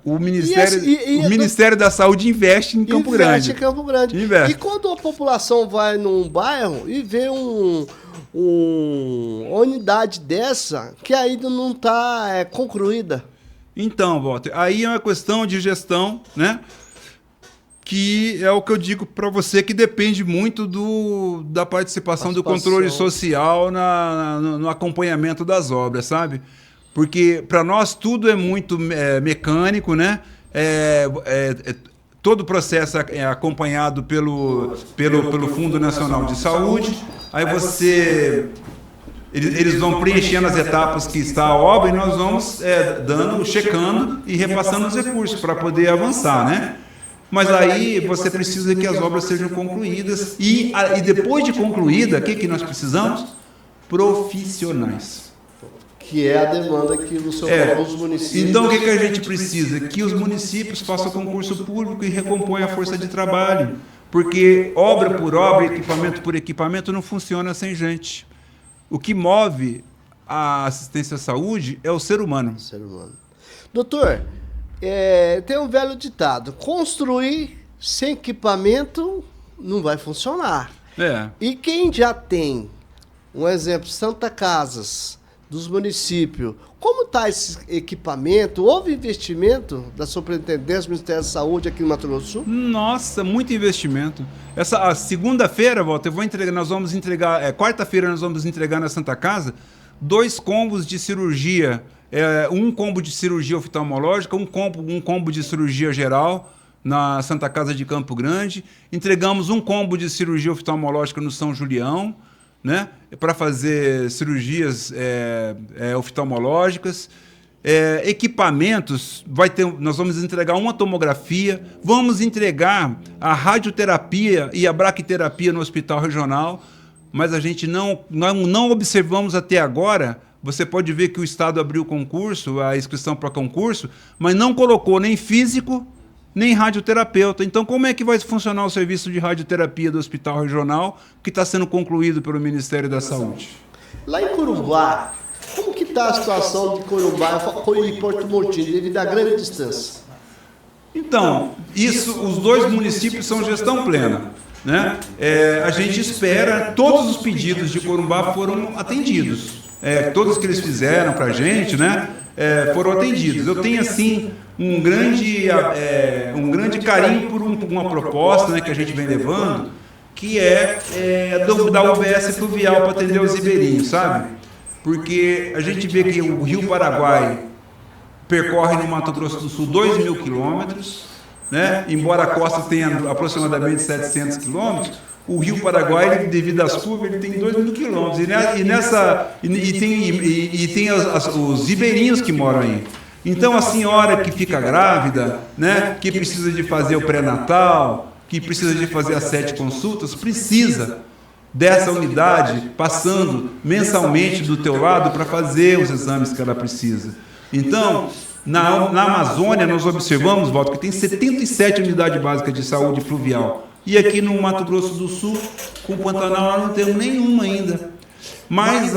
o Ministério da Saúde investe em Campo Grande. E quando a população vai num bairro e vê uma unidade dessa que ainda não está concluída? Então, Walter, aí é uma questão de gestão, né? Que é o que eu digo para você, que depende muito da participação do controle social no acompanhamento das obras, sabe? Porque para nós tudo é muito mecânico, né? Todo o processo é acompanhado pelo Fundo Nacional de Saúde. Aí eles vão preenchendo as etapas que está a obra e nós vamos checando e repassando os recursos para poder avançar, né? Mas aí você precisa que as obras sejam concluídas e depois de concluída, o que nós precisamos? Profissionais. Que é a demanda que os municípios... Então o que a gente precisa? Que os municípios façam concurso público e recomponham a força de trabalho. Porque obra por obra, equipamento por equipamento não funciona sem gente. O que move a assistência à saúde é o ser humano. Doutor, tem um velho ditado: construir sem equipamento não vai funcionar. E quem já tem, um exemplo, Santa Casas, dos municípios, como está esse equipamento? Houve investimento da Superintendência do Ministério da Saúde aqui no Mato Grosso do Sul? Nossa, muito investimento. A segunda-feira, Walter, nós vamos entregar, quarta-feira nós vamos entregar na Santa Casa 2 combos de cirurgia, um combo de cirurgia oftalmológica, um combo de cirurgia geral na Santa Casa de Campo Grande. Entregamos um combo de cirurgia oftalmológica no São Julião, né, para fazer cirurgias oftalmológicas. Equipamentos, nós vamos entregar uma tomografia, vamos entregar a radioterapia e a braquiterapia no hospital regional, mas a gente não observamos até agora. Você pode ver que o Estado abriu concurso, a inscrição para concurso, mas não colocou nem físico, nem radioterapeuta. Então, como é que vai funcionar o serviço de radioterapia do Hospital Regional, que está sendo concluído pelo Ministério da Saúde? Lá em Corumbá, como que está a situação de Corumbá e Porto Murtinho, devido à grande distância? Então, os 2 municípios são gestão plena, né? A gente espera, todos os pedidos de Corumbá foram atendidos. Todos que eles fizeram para a gente, né, foram atendidos. Eu tenho, assim, um grande carinho por uma proposta, né, que a gente vem levando, que da UBS Fluvial para atender os ribeirinhos, sabe? Porque a gente vê que o Rio Paraguai percorre no Mato Grosso do Sul 2.000 quilômetros, né? Embora a costa tenha aproximadamente 700 quilômetros, o Rio Paraguai, devido às curvas, ele tem 2.000 quilômetros. E tem os ribeirinhos que moram aí. Então, a senhora que fica grávida, né, que precisa de fazer o pré-natal, que precisa de fazer as 7 consultas, precisa dessa unidade passando mensalmente do teu lado para fazer os exames que ela precisa. Então, na Amazônia, nós observamos, Walter, que tem 77 unidades básicas de saúde fluvial E aqui no Mato Grosso do Sul, com o Pantanal, nós não temos nenhuma ainda. Mas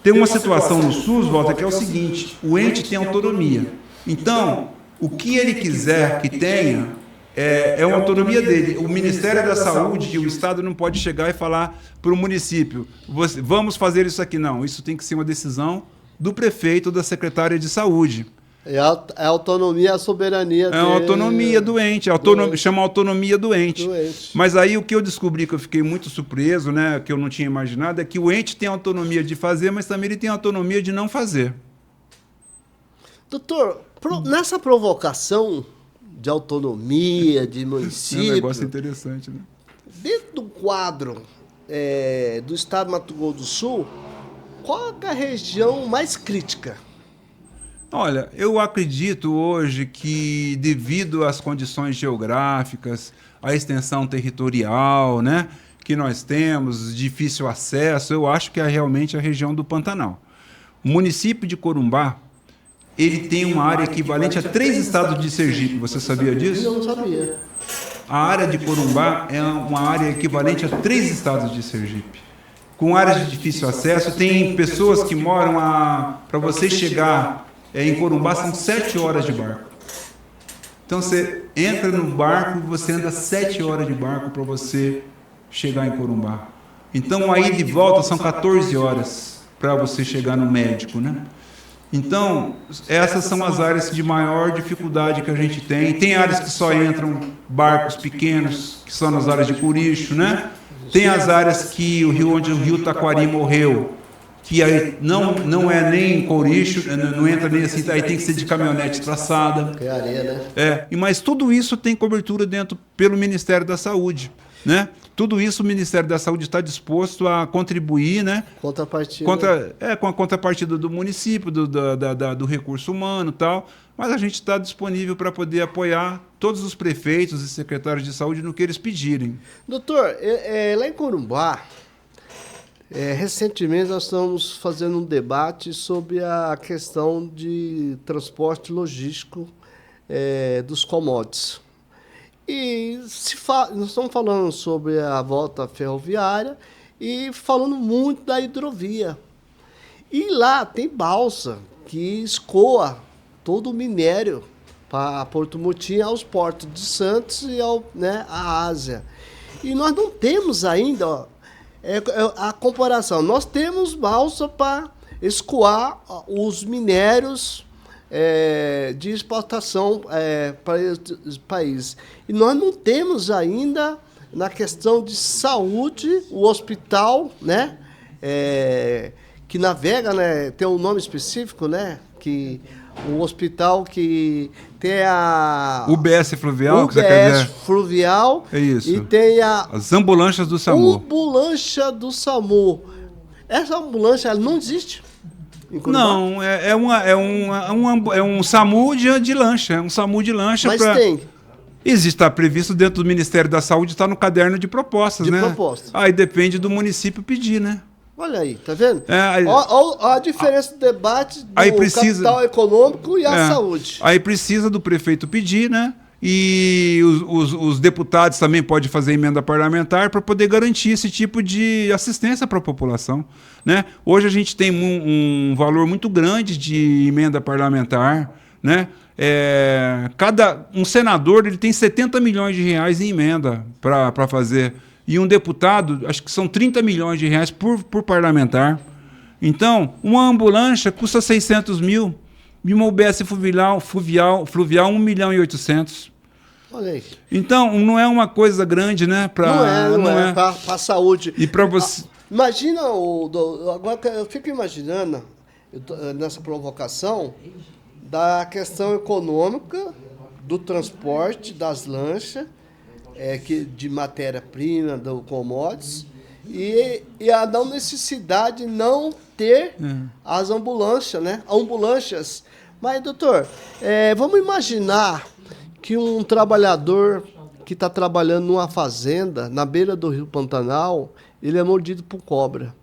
tem uma situação no SUS, Walter, que é o seguinte: o ente tem autonomia. Então, o que ele quiser que tenha é uma autonomia dele. O Ministério da Saúde, o Estado não pode chegar e falar para o município: vamos fazer isso aqui. Não, isso tem que ser uma decisão do prefeito ou da secretária de saúde. É a autonomia, a soberania É a autonomia do ente, chama autonomia do ente. Mas aí o que eu descobri, que eu fiquei muito surpreso, né, que eu não tinha imaginado, é que o ente tem autonomia de fazer, mas também ele tem autonomia de não fazer. Doutor, nessa provocação de autonomia, de município... É um negócio interessante, né? Dentro do quadro do estado do Mato Grosso do Sul, qual é a região mais crítica? Olha, eu acredito hoje que, devido às condições geográficas, à extensão territorial, né, que nós temos, difícil acesso, eu acho que é realmente a região do Pantanal. O município de Corumbá, ele tem uma área equivalente a 3 estados de Sergipe. Você sabia disso? Eu não sabia. A área de Corumbá é uma área equivalente a 3 estados de Sergipe. Com áreas de difícil acesso, tem pessoas que moram para você chegar em Corumbá, são 7 horas de barco. Então você entra no barco e você anda 7 horas de barco para você chegar em Corumbá. Então aí de volta são 14 horas para você chegar no médico, né? Então, essas são as áreas de maior dificuldade que a gente tem. Tem áreas que só entram barcos pequenos, que são nas áreas de Curicho, né? Tem as áreas que onde o rio Taquari morreu, que aí não é nem Couricho, não entra nem assim, aí tem que ser de caminhonete traçada. É areia, né? Mas tudo isso tem cobertura pelo Ministério da Saúde, né? Tudo isso o Ministério da Saúde está disposto a contribuir, né? Contrapartida. Com a contrapartida do município, do recurso humano e tal, mas a gente está disponível para poder apoiar todos os prefeitos e secretários de saúde no que eles pedirem. Doutor, lá em Corumbá, recentemente nós estamos fazendo um debate sobre a questão de transporte logístico dos commodities. E nós estamos falando sobre a volta ferroviária e falando muito da hidrovia. E lá tem balsa que escoa todo o minério para Porto Mutim, aos portos de Santos e à Ásia. E nós não temos ainda a comparação. Nós temos balsa para escoar os minérios de exportação para os países. E nós não temos ainda, na questão de saúde, o hospital, né, que navega, né, tem um nome específico, né, que o hospital que tem a... UBS Fluvial, que você quer dizer? UBS Fluvial. É isso. E tem as ambulâncias do SAMU. Ambulância do SAMU. Essa ambulância, ela não existe. Não, é um SAMU de lancha. É um SAMU de lancha. Mas tem. Está previsto dentro do Ministério da Saúde, está no caderno de propostas, né? Propostas. Aí depende do município pedir, né? Olha aí, tá vendo? Olha a diferença do debate do capital econômico e a saúde. Aí precisa do prefeito pedir, né? E os deputados também podem fazer emenda parlamentar para poder garantir esse tipo de assistência para a população, né? Hoje a gente tem um valor muito grande de emenda parlamentar, né? Um senador ele tem 70 milhões de reais em emenda para fazer. E um deputado, acho que são 30 milhões de reais por parlamentar. Então, uma ambulância custa 600 mil. E uma UBS fluvial 1 milhão e 800. Olha aí. Então, não é uma coisa grande, né? Não é. Para a saúde. E para você... Imagina, agora eu fico imaginando, nessa provocação, da questão econômica, do transporte, das lanchas, de matéria-prima, do commodities, e a não necessidade de não ter as ambulâncias, né? Ambulâncias. Mas, doutor, vamos imaginar que um trabalhador que está trabalhando numa fazenda, na beira do rio Pantanal, ele é mordido por cobra.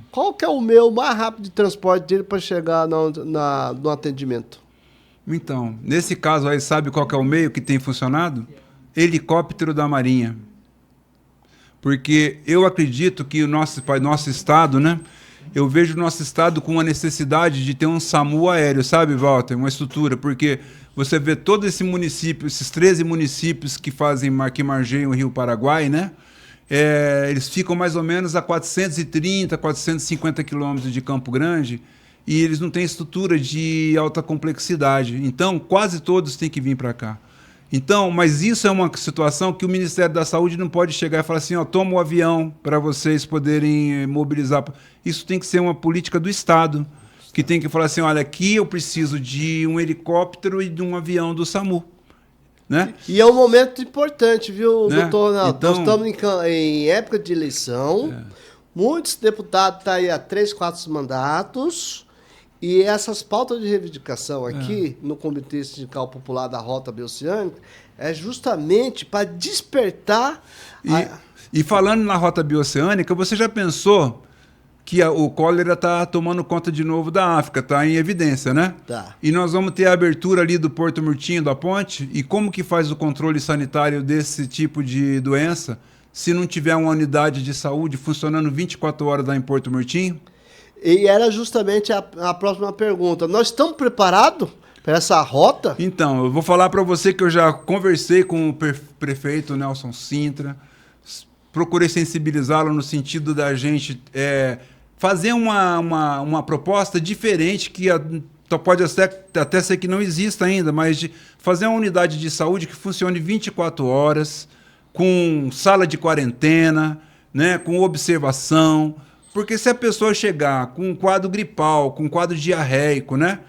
Qual que é o mais rápido de transporte dele para chegar no atendimento? Então, nesse caso aí, sabe qual que é o meio que tem funcionado? helicóptero da Marinha. Porque eu acredito que o nosso estado, né? Eu vejo o nosso estado com a necessidade de ter um SAMU aéreo, sabe, Walter? Uma estrutura, porque você vê todo esse município, esses 13 municípios que margeiam o Rio Paraguai, né? Eles ficam mais ou menos a 430, 450 quilômetros de Campo Grande e eles não têm estrutura de alta complexidade. Então, quase todos têm que vir para cá. Então, mas isso é uma situação que o Ministério da Saúde não pode chegar e falar assim, ó, toma o avião para vocês poderem mobilizar. Isso tem que ser uma política do Estado, que tem que falar assim, olha, aqui eu preciso de um helicóptero e de um avião do SAMU. Né? E é um momento importante, viu, né? doutor Ronaldo? Então, nós estamos em época de eleição, muitos deputados estão aí há 3, 4 mandatos, e essas pautas de reivindicação aqui, no Comitê Sindical Popular da Rota Bioceânica, é justamente para despertar... E falando na Rota Bioceânica, você já pensou que o cólera está tomando conta de novo da África, está em evidência, né? Tá. E nós vamos ter a abertura ali do Porto Murtinho, da ponte, e como que faz o controle sanitário desse tipo de doença se não tiver uma unidade de saúde funcionando 24 horas lá em Porto Murtinho? E era justamente a próxima pergunta. Nós estamos preparados para essa rota? Então, eu vou falar para você que eu já conversei com o prefeito Nelson Sintra, procurei sensibilizá-lo no sentido da gente fazer uma proposta diferente que pode até ser que não exista ainda, mas de fazer uma unidade de saúde que funcione 24 horas, com sala de quarentena, né, com observação. Porque se a pessoa chegar com um quadro gripal, com um quadro diarreico, né,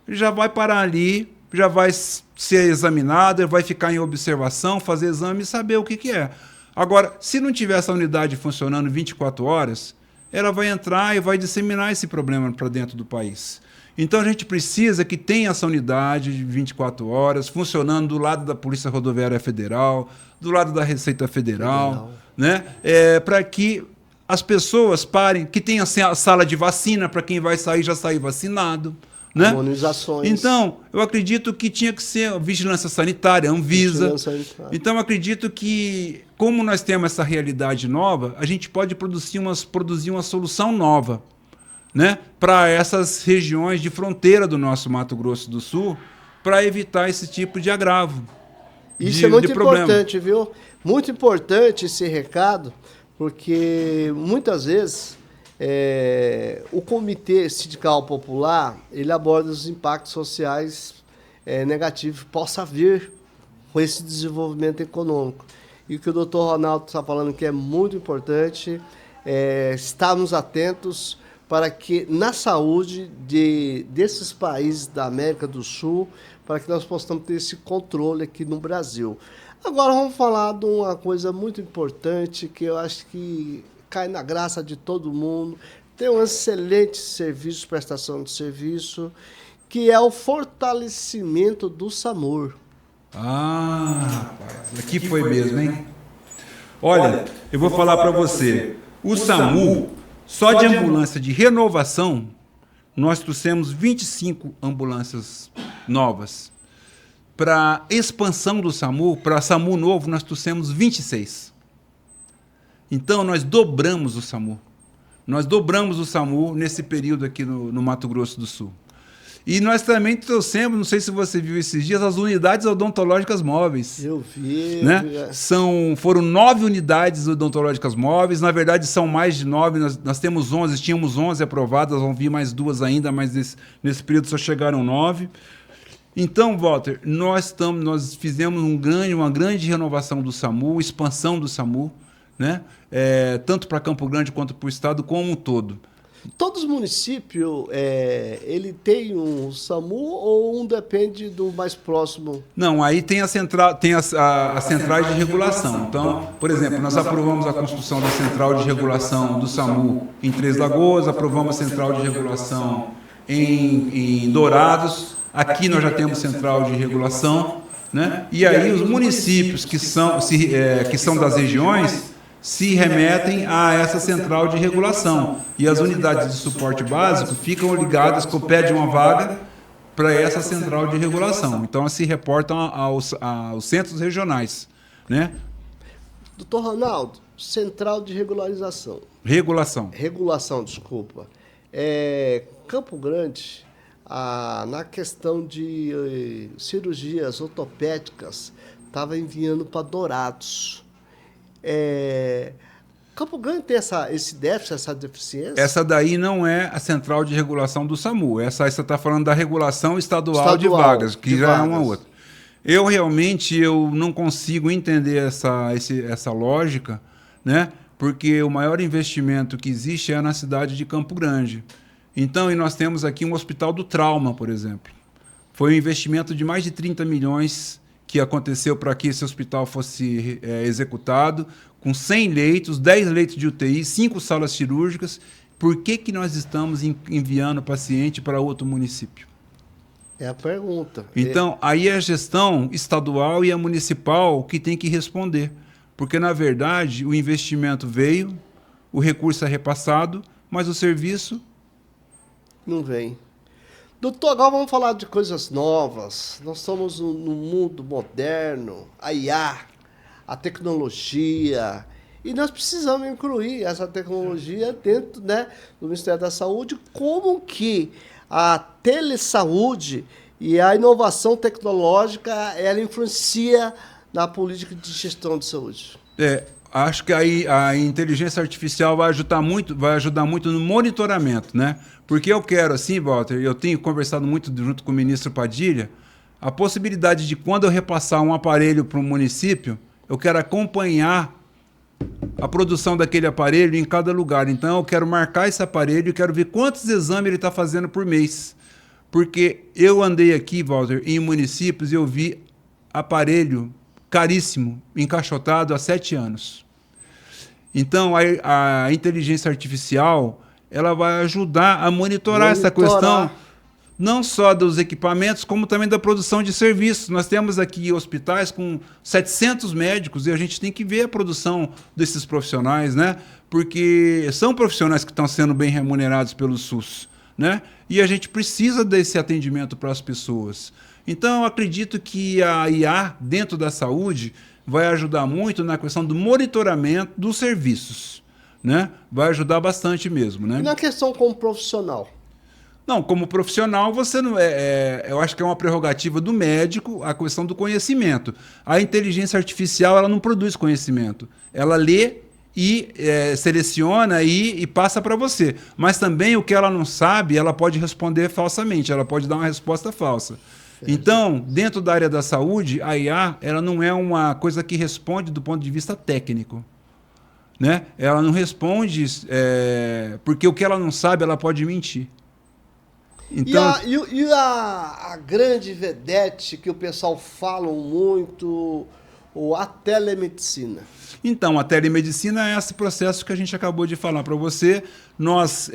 já vai parar ali, já vai ser examinada, vai ficar em observação, fazer exame e saber o que é. Agora, se não tiver essa unidade funcionando 24 horas, ela vai entrar e vai disseminar esse problema para dentro do país. Então, a gente precisa que tenha essa unidade de 24 horas funcionando do lado da Polícia Rodoviária Federal, do lado da Receita Federal. Né? Para que as pessoas parem, que tenha a sala de vacina para quem vai sair já sair vacinado. Né? Imunizações. Então, eu acredito que tinha que ser vigilância sanitária, Anvisa. Então, eu acredito que, como nós temos essa realidade nova, a gente pode produzir uma solução nova, né? Para essas regiões de fronteira do nosso Mato Grosso do Sul, para evitar esse tipo de agravo. Isso é muito importante, viu? Muito importante esse recado, porque muitas vezes o Comitê Sindical Popular ele aborda os impactos sociais negativos que possa vir com esse desenvolvimento econômico. E o que o doutor Ronaldo está falando que é muito importante estarmos atentos para que na saúde desses países da América do Sul, para que nós possamos ter esse controle aqui no Brasil. Agora vamos falar de uma coisa muito importante que eu acho que cai na graça de todo mundo, tem um excelente serviço, prestação de serviço, que é o fortalecimento do SAMUR. Ah, rapaz, aqui foi mesmo, hein? Olha, eu vou falar para você, o SAMU, só de ambulância de renovação, nós trouxemos 25 ambulâncias novas. Para expansão do SAMU, para SAMU novo, nós trouxemos 26. Então, nós dobramos o SAMU. Nós dobramos o SAMU nesse período aqui no Mato Grosso do Sul. E nós também trouxemos, não sei se você viu esses dias, as unidades odontológicas móveis. Eu vi. Né? Foram 9 unidades odontológicas móveis, na verdade são mais de 9, nós temos 11, tínhamos 11 aprovadas, vão vir mais 2 ainda, mas nesse período só chegaram 9. Então, Walter, nós fizemos uma grande renovação do SAMU, expansão do SAMU, né? Tanto para Campo Grande quanto para o estado como um todo. Todos os municípios, ele tem um SAMU ou um depende do mais próximo? Não, aí tem as centrais de regulação. Então, por exemplo, nós aprovamos a construção da central de regulação do SAMU em Três Lagoas, aprovamos a central de regulação em Dourados, aqui nós já temos central de regulação, né? E aí os municípios que são das regiões se remetem a essa central de regulação. E as unidades de suporte básico ficam ligadas, pedem uma vaga para essa central de regulação. Então, elas se reportam aos centros regionais, né? Doutor Ronaldo, Central de Regularização. Regulação. Regulação, desculpa. Campo Grande, na questão de cirurgias ortopédicas, estava enviando para Dourados. Campo Grande tem esse déficit, essa deficiência? Essa daí não é a central de regulação do SAMU. Essa você está falando da regulação estadual de vagas, que já é uma outra. Eu realmente não consigo entender essa lógica, né? Porque o maior investimento que existe é na cidade de Campo Grande. Então, e nós temos aqui um hospital do trauma, por exemplo. Foi um investimento de mais de 30 milhões que aconteceu para que esse hospital fosse executado, com 100 leitos, 10 leitos de UTI, 5 salas cirúrgicas. Por que nós estamos enviando paciente para outro município? É a pergunta. Então, aí é a gestão estadual e a municipal que tem que responder. Porque, na verdade, o investimento veio, o recurso é repassado, mas o serviço não vem. Doutor, agora vamos falar de coisas novas. Nós estamos num mundo moderno, a IA, a tecnologia, e nós precisamos incluir essa tecnologia dentro, né, do Ministério da Saúde. Como que a telesaúde e a inovação tecnológica ela influencia na política de gestão de saúde? Acho que aí a inteligência artificial vai ajudar muito no monitoramento, né? Porque eu quero, assim, Walter, eu tenho conversado muito junto com o ministro Padilha, a possibilidade de, quando eu repassar um aparelho para um município, eu quero acompanhar a produção daquele aparelho em cada lugar. Então, eu quero marcar esse aparelho e quero ver quantos exames ele está fazendo por mês. Porque eu andei aqui, Walter, em municípios e eu vi aparelho caríssimo, encaixotado há 7 anos. Então, a inteligência artificial ela vai ajudar a monitorar essa questão, não só dos equipamentos, como também da produção de serviços. Nós temos aqui hospitais com 700 médicos e a gente tem que ver a produção desses profissionais, né? Porque são profissionais que estão sendo bem remunerados pelo SUS, né? E a gente precisa desse atendimento para as pessoas. Então, eu acredito que a IA dentro da saúde vai ajudar muito na questão do monitoramento dos serviços, né? Vai ajudar bastante mesmo, né? E na questão como profissional? Não, como profissional, você não eu acho que é uma prerrogativa do médico a questão do conhecimento. A inteligência artificial ela não produz conhecimento. Ela lê e seleciona e passa para você. Mas também o que ela não sabe, ela pode responder falsamente, ela pode dar uma resposta falsa. Então, dentro da área da saúde, a IA ela não é uma coisa que responde do ponto de vista técnico, né? Ela não responde porque o que ela não sabe, ela pode mentir. Então... E a grande vedete que o pessoal fala muito, a telemedicina? Então, a telemedicina é esse processo que a gente acabou de falar para você. Nós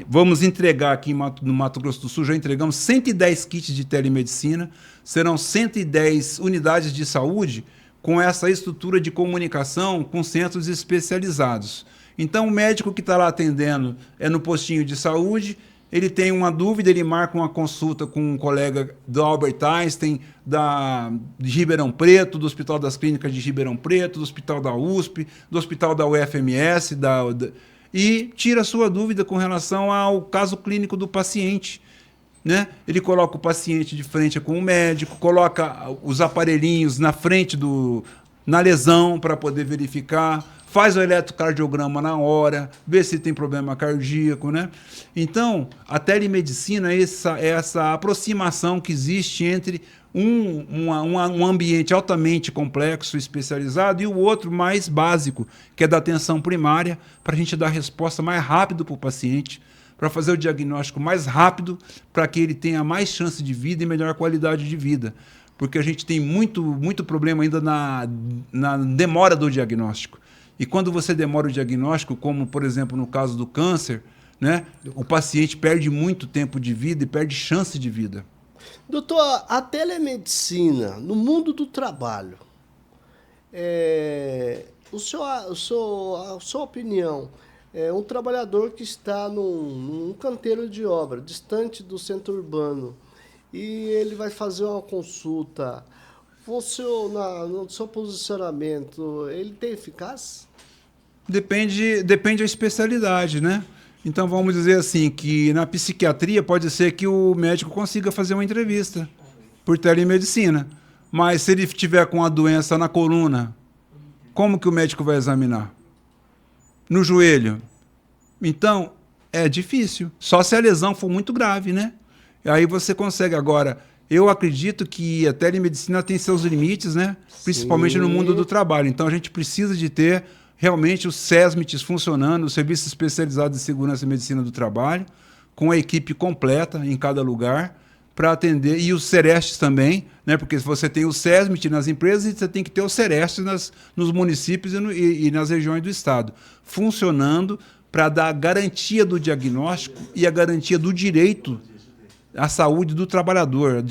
vamos entregar aqui no Mato Grosso do Sul, já entregamos 110 kits de telemedicina, serão 110 unidades de saúde com essa estrutura de comunicação com centros especializados. Então, o médico que está lá atendendo no postinho de saúde, ele tem uma dúvida, ele marca uma consulta com um colega do Albert Einstein, de Ribeirão Preto, do Hospital das Clínicas de Ribeirão Preto, do Hospital da USP, do Hospital da UFMS, e tira a sua dúvida com relação ao caso clínico do paciente, né? Ele coloca o paciente de frente com o médico, coloca os aparelhinhos na frente na lesão para poder verificar, faz o eletrocardiograma na hora, vê se tem problema cardíaco, né? Então, a telemedicina é essa aproximação que existe entre um ambiente altamente complexo, especializado, e o outro mais básico, que é da atenção primária, para a gente dar resposta mais rápido para o paciente, para fazer o diagnóstico mais rápido, para que ele tenha mais chance de vida e melhor qualidade de vida. Porque a gente tem muito problema ainda na demora do diagnóstico. E quando você demora o diagnóstico, como, por exemplo, no caso do câncer, né, o paciente perde muito tempo de vida e perde chance de vida. Doutor, a telemedicina, no mundo do trabalho, a sua opinião, um trabalhador que está num canteiro de obra, distante do centro urbano, e ele vai fazer uma consulta, funciona no seu posicionamento, ele tem eficácia? Depende da especialidade, né? Então, vamos dizer assim, que na psiquiatria pode ser que o médico consiga fazer uma entrevista por telemedicina. Mas se ele tiver com a doença na coluna, como que o médico vai examinar? No joelho? Então, é difícil. Só se a lesão for muito grave, né? Aí você consegue. Agora, eu acredito que a telemedicina tem seus limites, né? Principalmente no mundo do trabalho. Então, a gente precisa de ter realmente os SESMITs funcionando, o Serviço Especializado de Segurança e Medicina do Trabalho, com a equipe completa em cada lugar, para atender, e os SERESTs também, né? Porque você tem o SESMIT nas empresas e você tem que ter os SERESTs nos municípios e nas regiões do estado, funcionando para dar a garantia do diagnóstico e a garantia do direito à saúde do trabalhador.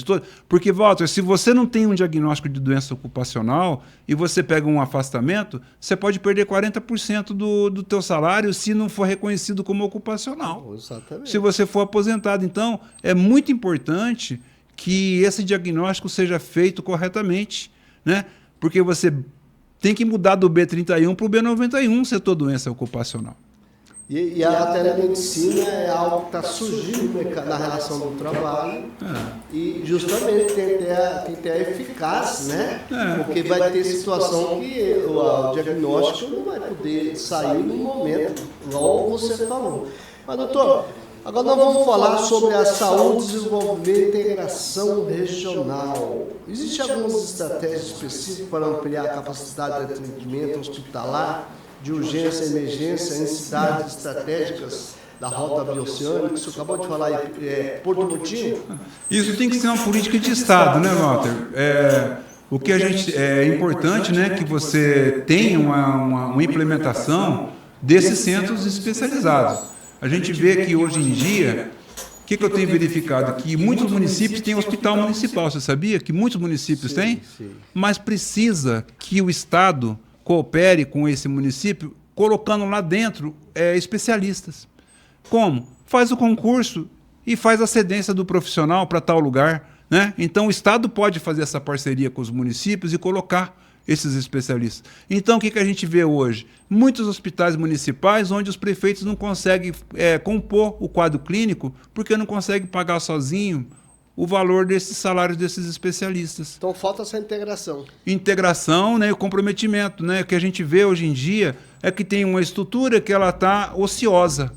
Porque, Walter, se você não tem um diagnóstico de doença ocupacional e você pega um afastamento, você pode perder 40% do teu salário se não for reconhecido como ocupacional. Exatamente. Se você for aposentado. Então, é muito importante que esse diagnóstico seja feito corretamente, né? Porque você tem que mudar do B31 para o B91 setor doença ocupacional. E a telemedicina é algo que está surgindo na relação do trabalho e justamente tem que ter a eficácia, né? Porque vai ter situação que o diagnóstico não vai poder sair no momento, igual você falou. Mas, doutor, agora nós vamos falar sobre a saúde, desenvolvimento e integração regional. Existem algumas estratégias específicas para ampliar a capacidade de atendimento hospitalar, de urgência e emergência em cidades estratégicas da Rota Bioceânica, que você acabou de falar aí, Porto Murtinho? Isso tem que ser uma política de Estado, né, Walter? O que é importante, né, que você tenha uma implementação desses centros especializados. A gente vê que hoje em dia, o que eu tenho verificado? Que muitos municípios têm hospital municipal, você sabia? Que muitos municípios têm? Sim. Mas precisa que o Estado coopere com esse município, colocando lá dentro especialistas. Como? Faz o concurso e faz a cedência do profissional para tal lugar, né? Então, o Estado pode fazer essa parceria com os municípios e colocar esses especialistas. Então, o que a gente vê hoje? Muitos hospitais municipais onde os prefeitos não conseguem compor o quadro clínico porque não conseguem pagar sozinho o valor desses salários desses especialistas. Então falta essa integração. Integração, né, e o comprometimento, né? O que a gente vê hoje em dia é que tem uma estrutura que ela está ociosa.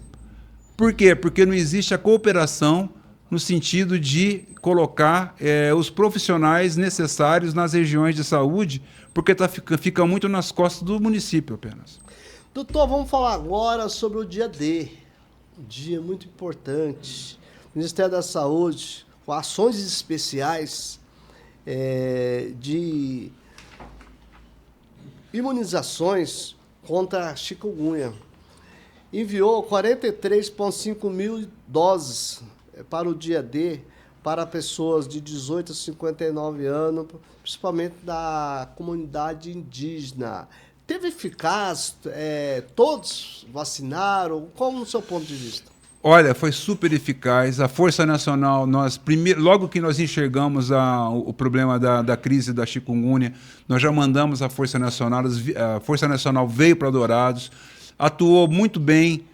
Por quê? Porque não existe a cooperação no sentido de colocar os profissionais necessários nas regiões de saúde, porque fica muito nas costas do município apenas. Doutor, vamos falar agora sobre o dia D. Um dia muito importante. O Ministério da Saúde, com ações especiais de imunizações contra a chikungunya. Enviou 43,5 mil doses para o dia D para pessoas de 18 a 59 anos, principalmente da comunidade indígena. Teve eficácia? Todos vacinaram? Como no seu ponto de vista? Olha, foi super eficaz. A Força Nacional, logo que nós enxergamos o problema da crise da chikungunya, nós já mandamos a Força Nacional. A Força Nacional veio para Dourados, atuou muito bem.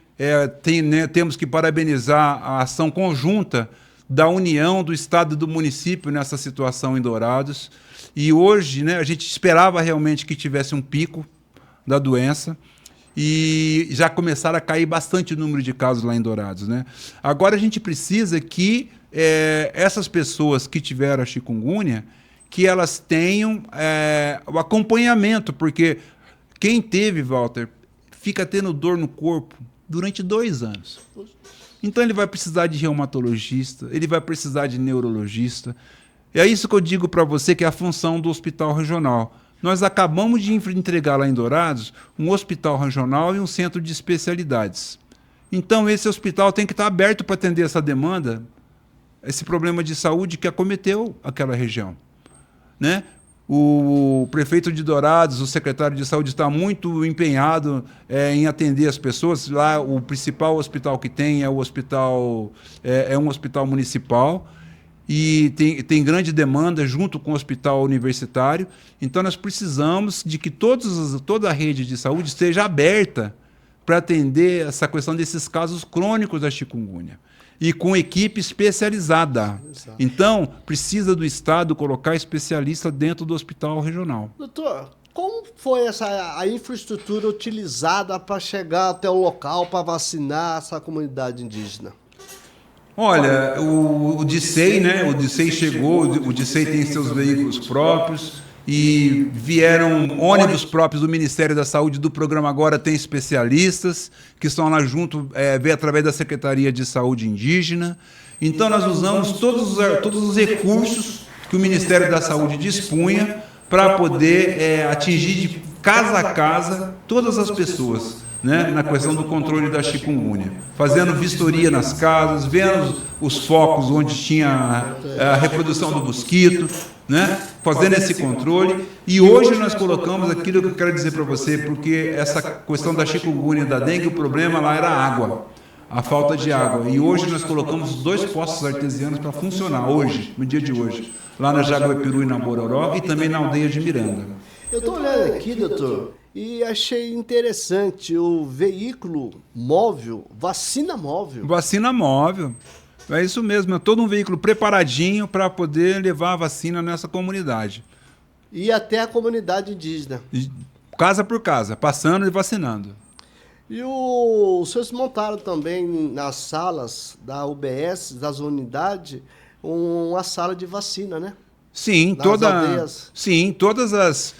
Temos que parabenizar a ação conjunta da União, do Estado e do município nessa situação em Dourados. E hoje, né, a gente esperava realmente que tivesse um pico da doença. E já começaram a cair bastante o número de casos lá em Dourados, né? Agora a gente precisa que essas pessoas que tiveram a chikungunya, que elas tenham o acompanhamento, porque quem teve, Walter, fica tendo dor no corpo durante 2 anos. Então ele vai precisar de reumatologista, ele vai precisar de neurologista. É isso que eu digo para você, que é a função do hospital regional. Nós acabamos de entregar lá em Dourados um hospital regional e um centro de especialidades. Então, esse hospital tem que estar aberto para atender essa demanda, esse problema de saúde que acometeu aquela região, né? O prefeito de Dourados, o secretário de saúde, está muito empenhado em atender as pessoas. Lá, o principal hospital que tem é um hospital municipal. e tem grande demanda junto com o hospital universitário. Então, nós precisamos de que toda a rede de saúde esteja aberta para atender essa questão desses casos crônicos da chikungunya e com equipe especializada. Exato. Então, precisa do Estado colocar especialista dentro do hospital regional. Doutor, como foi a infraestrutura utilizada para chegar até o local para vacinar essa comunidade indígena? Olha, o DICEI, né? O DICEI chegou, o DICEI tem seus veículos próprios e vieram ônibus próprios do Ministério da Saúde, do programa Agora tem especialistas que estão lá junto, vêm através da Secretaria de Saúde Indígena. Então nós usamos todos os recursos que o Ministério da Saúde dispunha para poder atingir de casa a casa todas as pessoas, né, na questão do controle da chikungunya, fazendo vistoria nas casas, vendo os focos onde tinha a reprodução do mosquito, né, fazendo esse controle. E hoje nós colocamos aquilo que eu quero dizer para você, porque essa questão da chikungunya e da dengue, o problema lá era a água, a falta de água. E hoje nós colocamos 2 poços artesianos para funcionar, hoje, no dia de hoje, lá na Jaguapiru e na Bororó, e também na aldeia de Miranda. Eu estou olhando aqui, doutor, e achei interessante o veículo móvel, vacina móvel. Vacina móvel. É isso mesmo, é todo um veículo preparadinho para poder levar a vacina nessa comunidade. E até a comunidade indígena. Casa por casa, passando e vacinando. E os senhores montaram também nas salas da UBS, das unidades, uma sala de vacina, né? Sim, todas as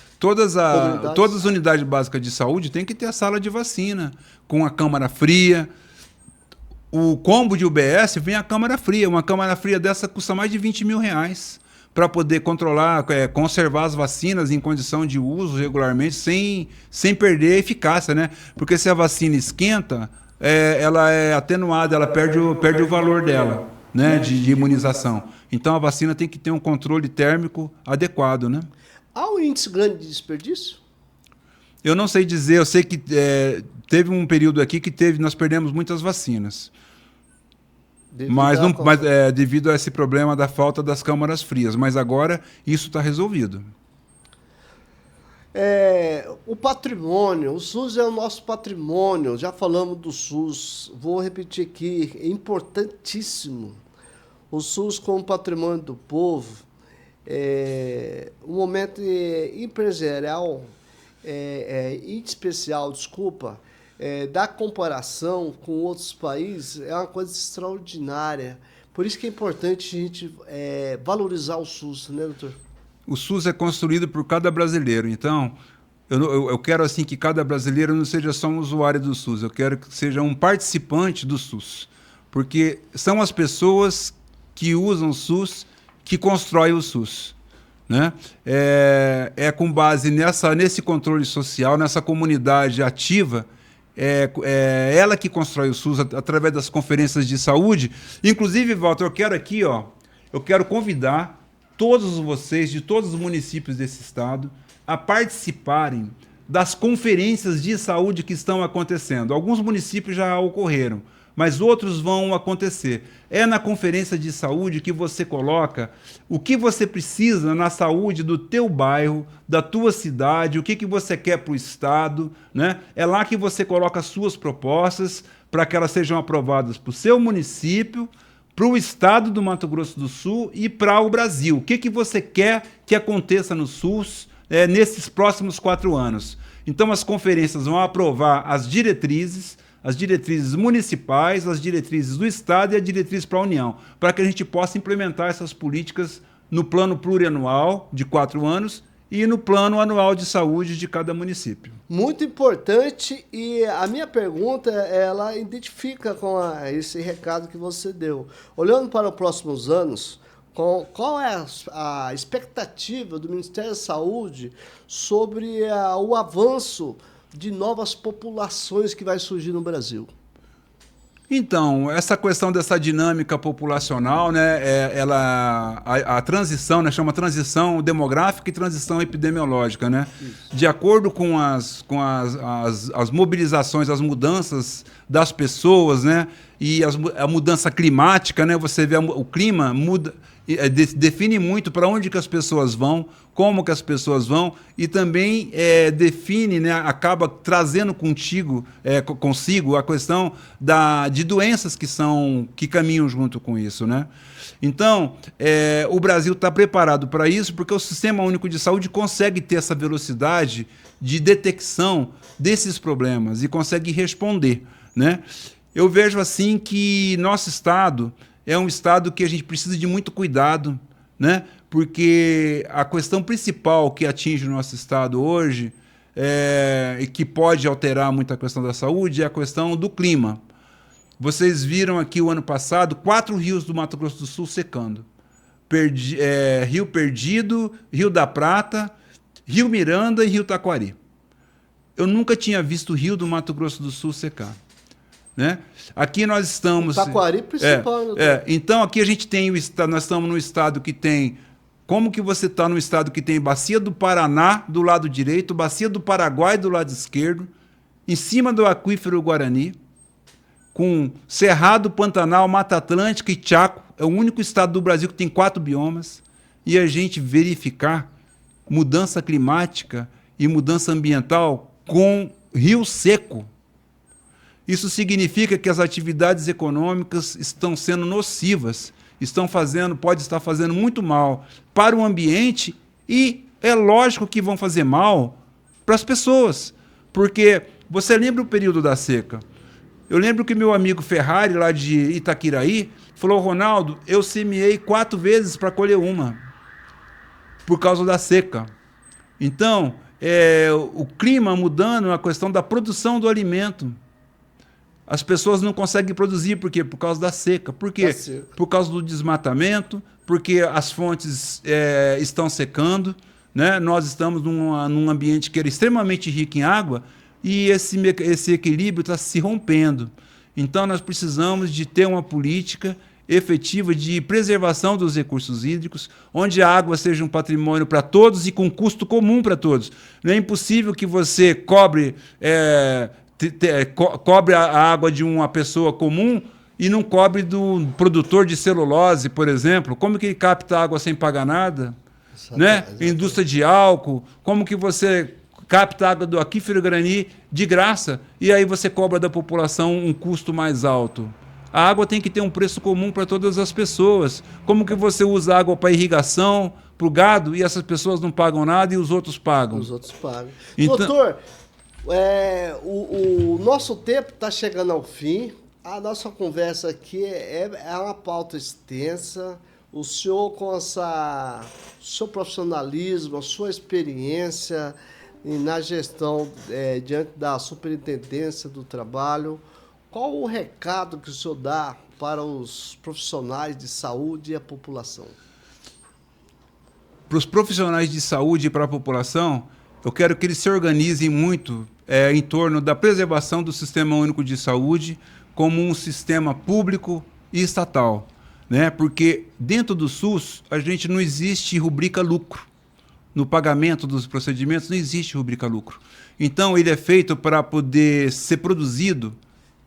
unidades básicas de saúde têm que ter a sala de vacina, com a câmara fria. O combo de UBS vem a câmara fria. Uma câmara fria dessa custa mais de R$20 mil para poder controlar, conservar as vacinas em condição de uso regularmente, sem perder a eficácia, né? Porque se a vacina esquenta, ela é atenuada, ela perde o valor dela, né, de imunização. Então a vacina tem que ter um controle térmico adequado, né? Há um índice grande de desperdício? Eu não sei dizer, eu sei que teve um período aqui que nós perdemos muitas vacinas. Devido a esse problema da falta das câmaras frias. Mas agora isso está resolvido. O patrimônio, o SUS é o nosso patrimônio. Já falamos do SUS, vou repetir aqui, é importantíssimo. O SUS como patrimônio do povo, um momento empresarial, especial, desculpa, da comparação com outros países, é uma coisa extraordinária. Por isso que é importante a gente valorizar o SUS, né, doutor? O SUS é construído por cada brasileiro, então eu quero assim que cada brasileiro não seja só um usuário do SUS, eu quero que seja um participante do SUS, porque são as pessoas que usam o SUS que constroem o SUS, né? Com base nesse controle social, nessa comunidade ativa, ela que constrói o SUS através das conferências de saúde. Inclusive, Walter, eu quero convidar todos vocês de todos os municípios desse estado a participarem das conferências de saúde que estão acontecendo. Alguns municípios já ocorreram, mas outros vão acontecer. É na conferência de saúde que você coloca o que você precisa na saúde do teu bairro, da tua cidade, o que você quer para o estado, né? É lá que você coloca as suas propostas para que elas sejam aprovadas para o seu município, para o estado do Mato Grosso do Sul e para o Brasil. O que você quer que aconteça no SUS nesses próximos 4 anos? Então as conferências vão aprovar as diretrizes municipais, as diretrizes do Estado e a diretriz para a União, para que a gente possa implementar essas políticas no plano plurianual de 4 anos e no plano anual de saúde de cada município. Muito importante, e a minha pergunta, ela identifica com esse recado que você deu. Olhando para os próximos anos, qual é a expectativa do Ministério da Saúde sobre o avanço de novas populações que vai surgir no Brasil? Então, essa questão dessa dinâmica populacional, né, a transição, né, chama transição demográfica e transição epidemiológica, né? De acordo com as mobilizações, as mudanças das pessoas, né, e a mudança climática, né, você vê o clima muda define muito para onde que as pessoas vão, como que as pessoas vão, e também define, né, acaba trazendo consigo a questão de doenças que caminham junto com isso, né? Então, o Brasil está preparado para isso porque o Sistema Único de Saúde consegue ter essa velocidade de detecção desses problemas e consegue responder, né? Eu vejo assim que nosso estado é um estado que a gente precisa de muito cuidado, né? Porque a questão principal que atinge o nosso estado hoje e que pode alterar muito a questão da saúde é a questão do clima. Vocês viram aqui o ano passado 4 rios do Mato Grosso do Sul secando. Rio Perdido, Rio da Prata, Rio Miranda e Rio Taquari. Eu nunca tinha visto o rio do Mato Grosso do Sul secar, né? Aqui nós estamos... Taquari principal. Então aqui a gente tem nós estamos num estado que tem... Como que você está num estado que tem Bacia do Paraná do lado direito, Bacia do Paraguai do lado esquerdo, em cima do aquífero Guarani, com Cerrado, Pantanal, Mata Atlântica e Chaco. É o único estado do Brasil que tem 4 biomas. E a gente verificar mudança climática e mudança ambiental com rio seco. Isso significa que as atividades econômicas estão sendo nocivas, pode estar fazendo muito mal para o ambiente e é lógico que vão fazer mal para as pessoas. Porque você lembra o período da seca? Eu lembro que meu amigo Ferrari, lá de Itaquiraí, falou: Ronaldo, eu semeei 4 vezes para colher uma, por causa da seca. Então, o clima mudando, a questão da produção do alimento. As pessoas não conseguem produzir, por quê? Por causa da seca. Por quê? Por causa do desmatamento, porque as fontes estão secando, né? Nós estamos num ambiente que era extremamente rico em água e esse equilíbrio está se rompendo. Então, nós precisamos de ter uma política efetiva de preservação dos recursos hídricos, onde a água seja um patrimônio para todos e com custo comum para todos. Não é impossível que você cobre a água de uma pessoa comum e não cobre do produtor de celulose, por exemplo. Como que ele capta água sem pagar nada? Né? Indústria de álcool, como que você capta água do aquífero Guarani de graça e aí você cobra da população um custo mais alto? A água tem que ter um preço comum para todas as pessoas. Como que você usa água para irrigação, para o gado, e essas pessoas não pagam nada e os outros pagam? Os outros pagam. Então... Doutor, o nosso tempo está chegando ao fim. A nossa conversa aqui é uma pauta extensa. O senhor, com o seu profissionalismo, a sua experiência na gestão diante da Superintendência do Trabalho, qual o recado que o senhor dá para os profissionais de saúde e a população? Para os profissionais de saúde e para a população, eu quero que eles se organizem muito em torno da preservação do Sistema Único de Saúde como um sistema público e estatal, né? Porque dentro do SUS a gente não existe rubrica lucro. No pagamento dos procedimentos não existe rubrica lucro. Então ele é feito para poder ser produzido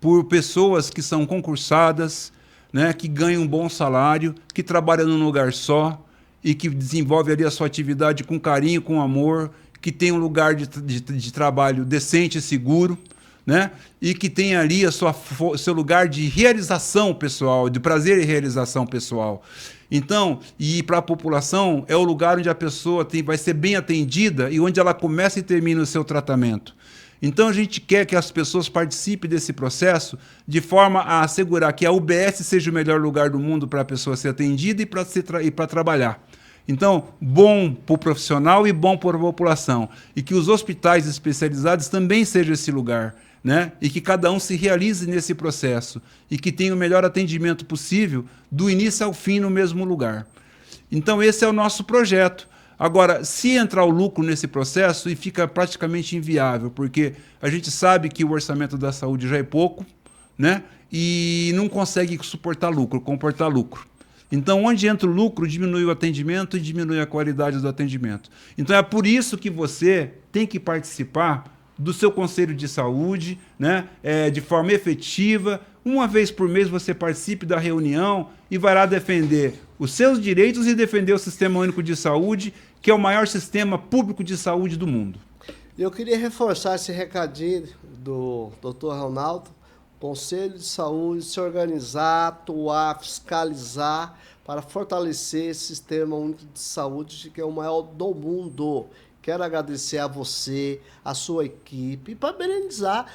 por pessoas que são concursadas, né, que ganham um bom salário, que trabalham num lugar só e que desenvolvem ali a sua atividade com carinho, com amor, que tem um lugar de trabalho decente e seguro, né, e que tem ali seu lugar de realização pessoal, de prazer e realização pessoal. Então, e para a população, é o lugar onde a pessoa vai ser bem atendida e onde ela começa e termina o seu tratamento. Então, a gente quer que as pessoas participem desse processo de forma a assegurar que a UBS seja o melhor lugar do mundo para a pessoa ser atendida e para trabalhar. Então, bom para o profissional e bom para a população. E que os hospitais especializados também sejam esse lugar, né? E que cada um se realize nesse processo e que tenha o melhor atendimento possível do início ao fim no mesmo lugar. Então, esse é o nosso projeto. Agora, se entrar o lucro nesse processo, fica praticamente inviável, porque a gente sabe que o orçamento da saúde já é pouco, né? E não consegue suportar lucro, comportar lucro. Então, onde entra o lucro, diminui o atendimento e diminui a qualidade do atendimento. Então, é por isso que você tem que participar do seu conselho de saúde, né, de forma efetiva. Uma vez por mês você participe da reunião e vai lá defender os seus direitos e defender o Sistema Único de Saúde, que é o maior sistema público de saúde do mundo. Eu queria reforçar esse recadinho do Dr. Ronaldo. Conselho de Saúde, se organizar, atuar, fiscalizar para fortalecer esse Sistema Único de Saúde, que é o maior do mundo. Quero agradecer a você, a sua equipe, e parabenizar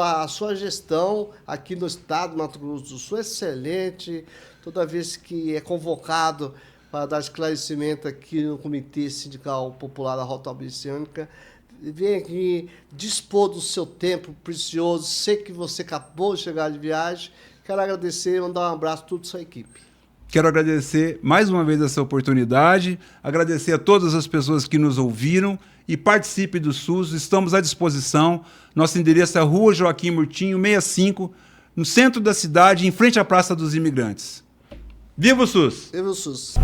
a sua gestão aqui no estado do Mato Grosso do Sul, excelente. Toda vez que é convocado para dar esclarecimento aqui no Comitê Sindical Popular da Rota Albiciânica, vem aqui dispor do seu tempo precioso. Sei que você acabou de chegar de viagem. Quero agradecer e mandar um abraço a toda a sua equipe. Quero agradecer mais uma vez essa oportunidade, agradecer a todas as pessoas que nos ouviram e participe do SUS. Estamos à disposição. Nosso endereço é Rua Joaquim Murtinho, 65, no centro da cidade, em frente à Praça dos Imigrantes. Viva o SUS! Viva o SUS!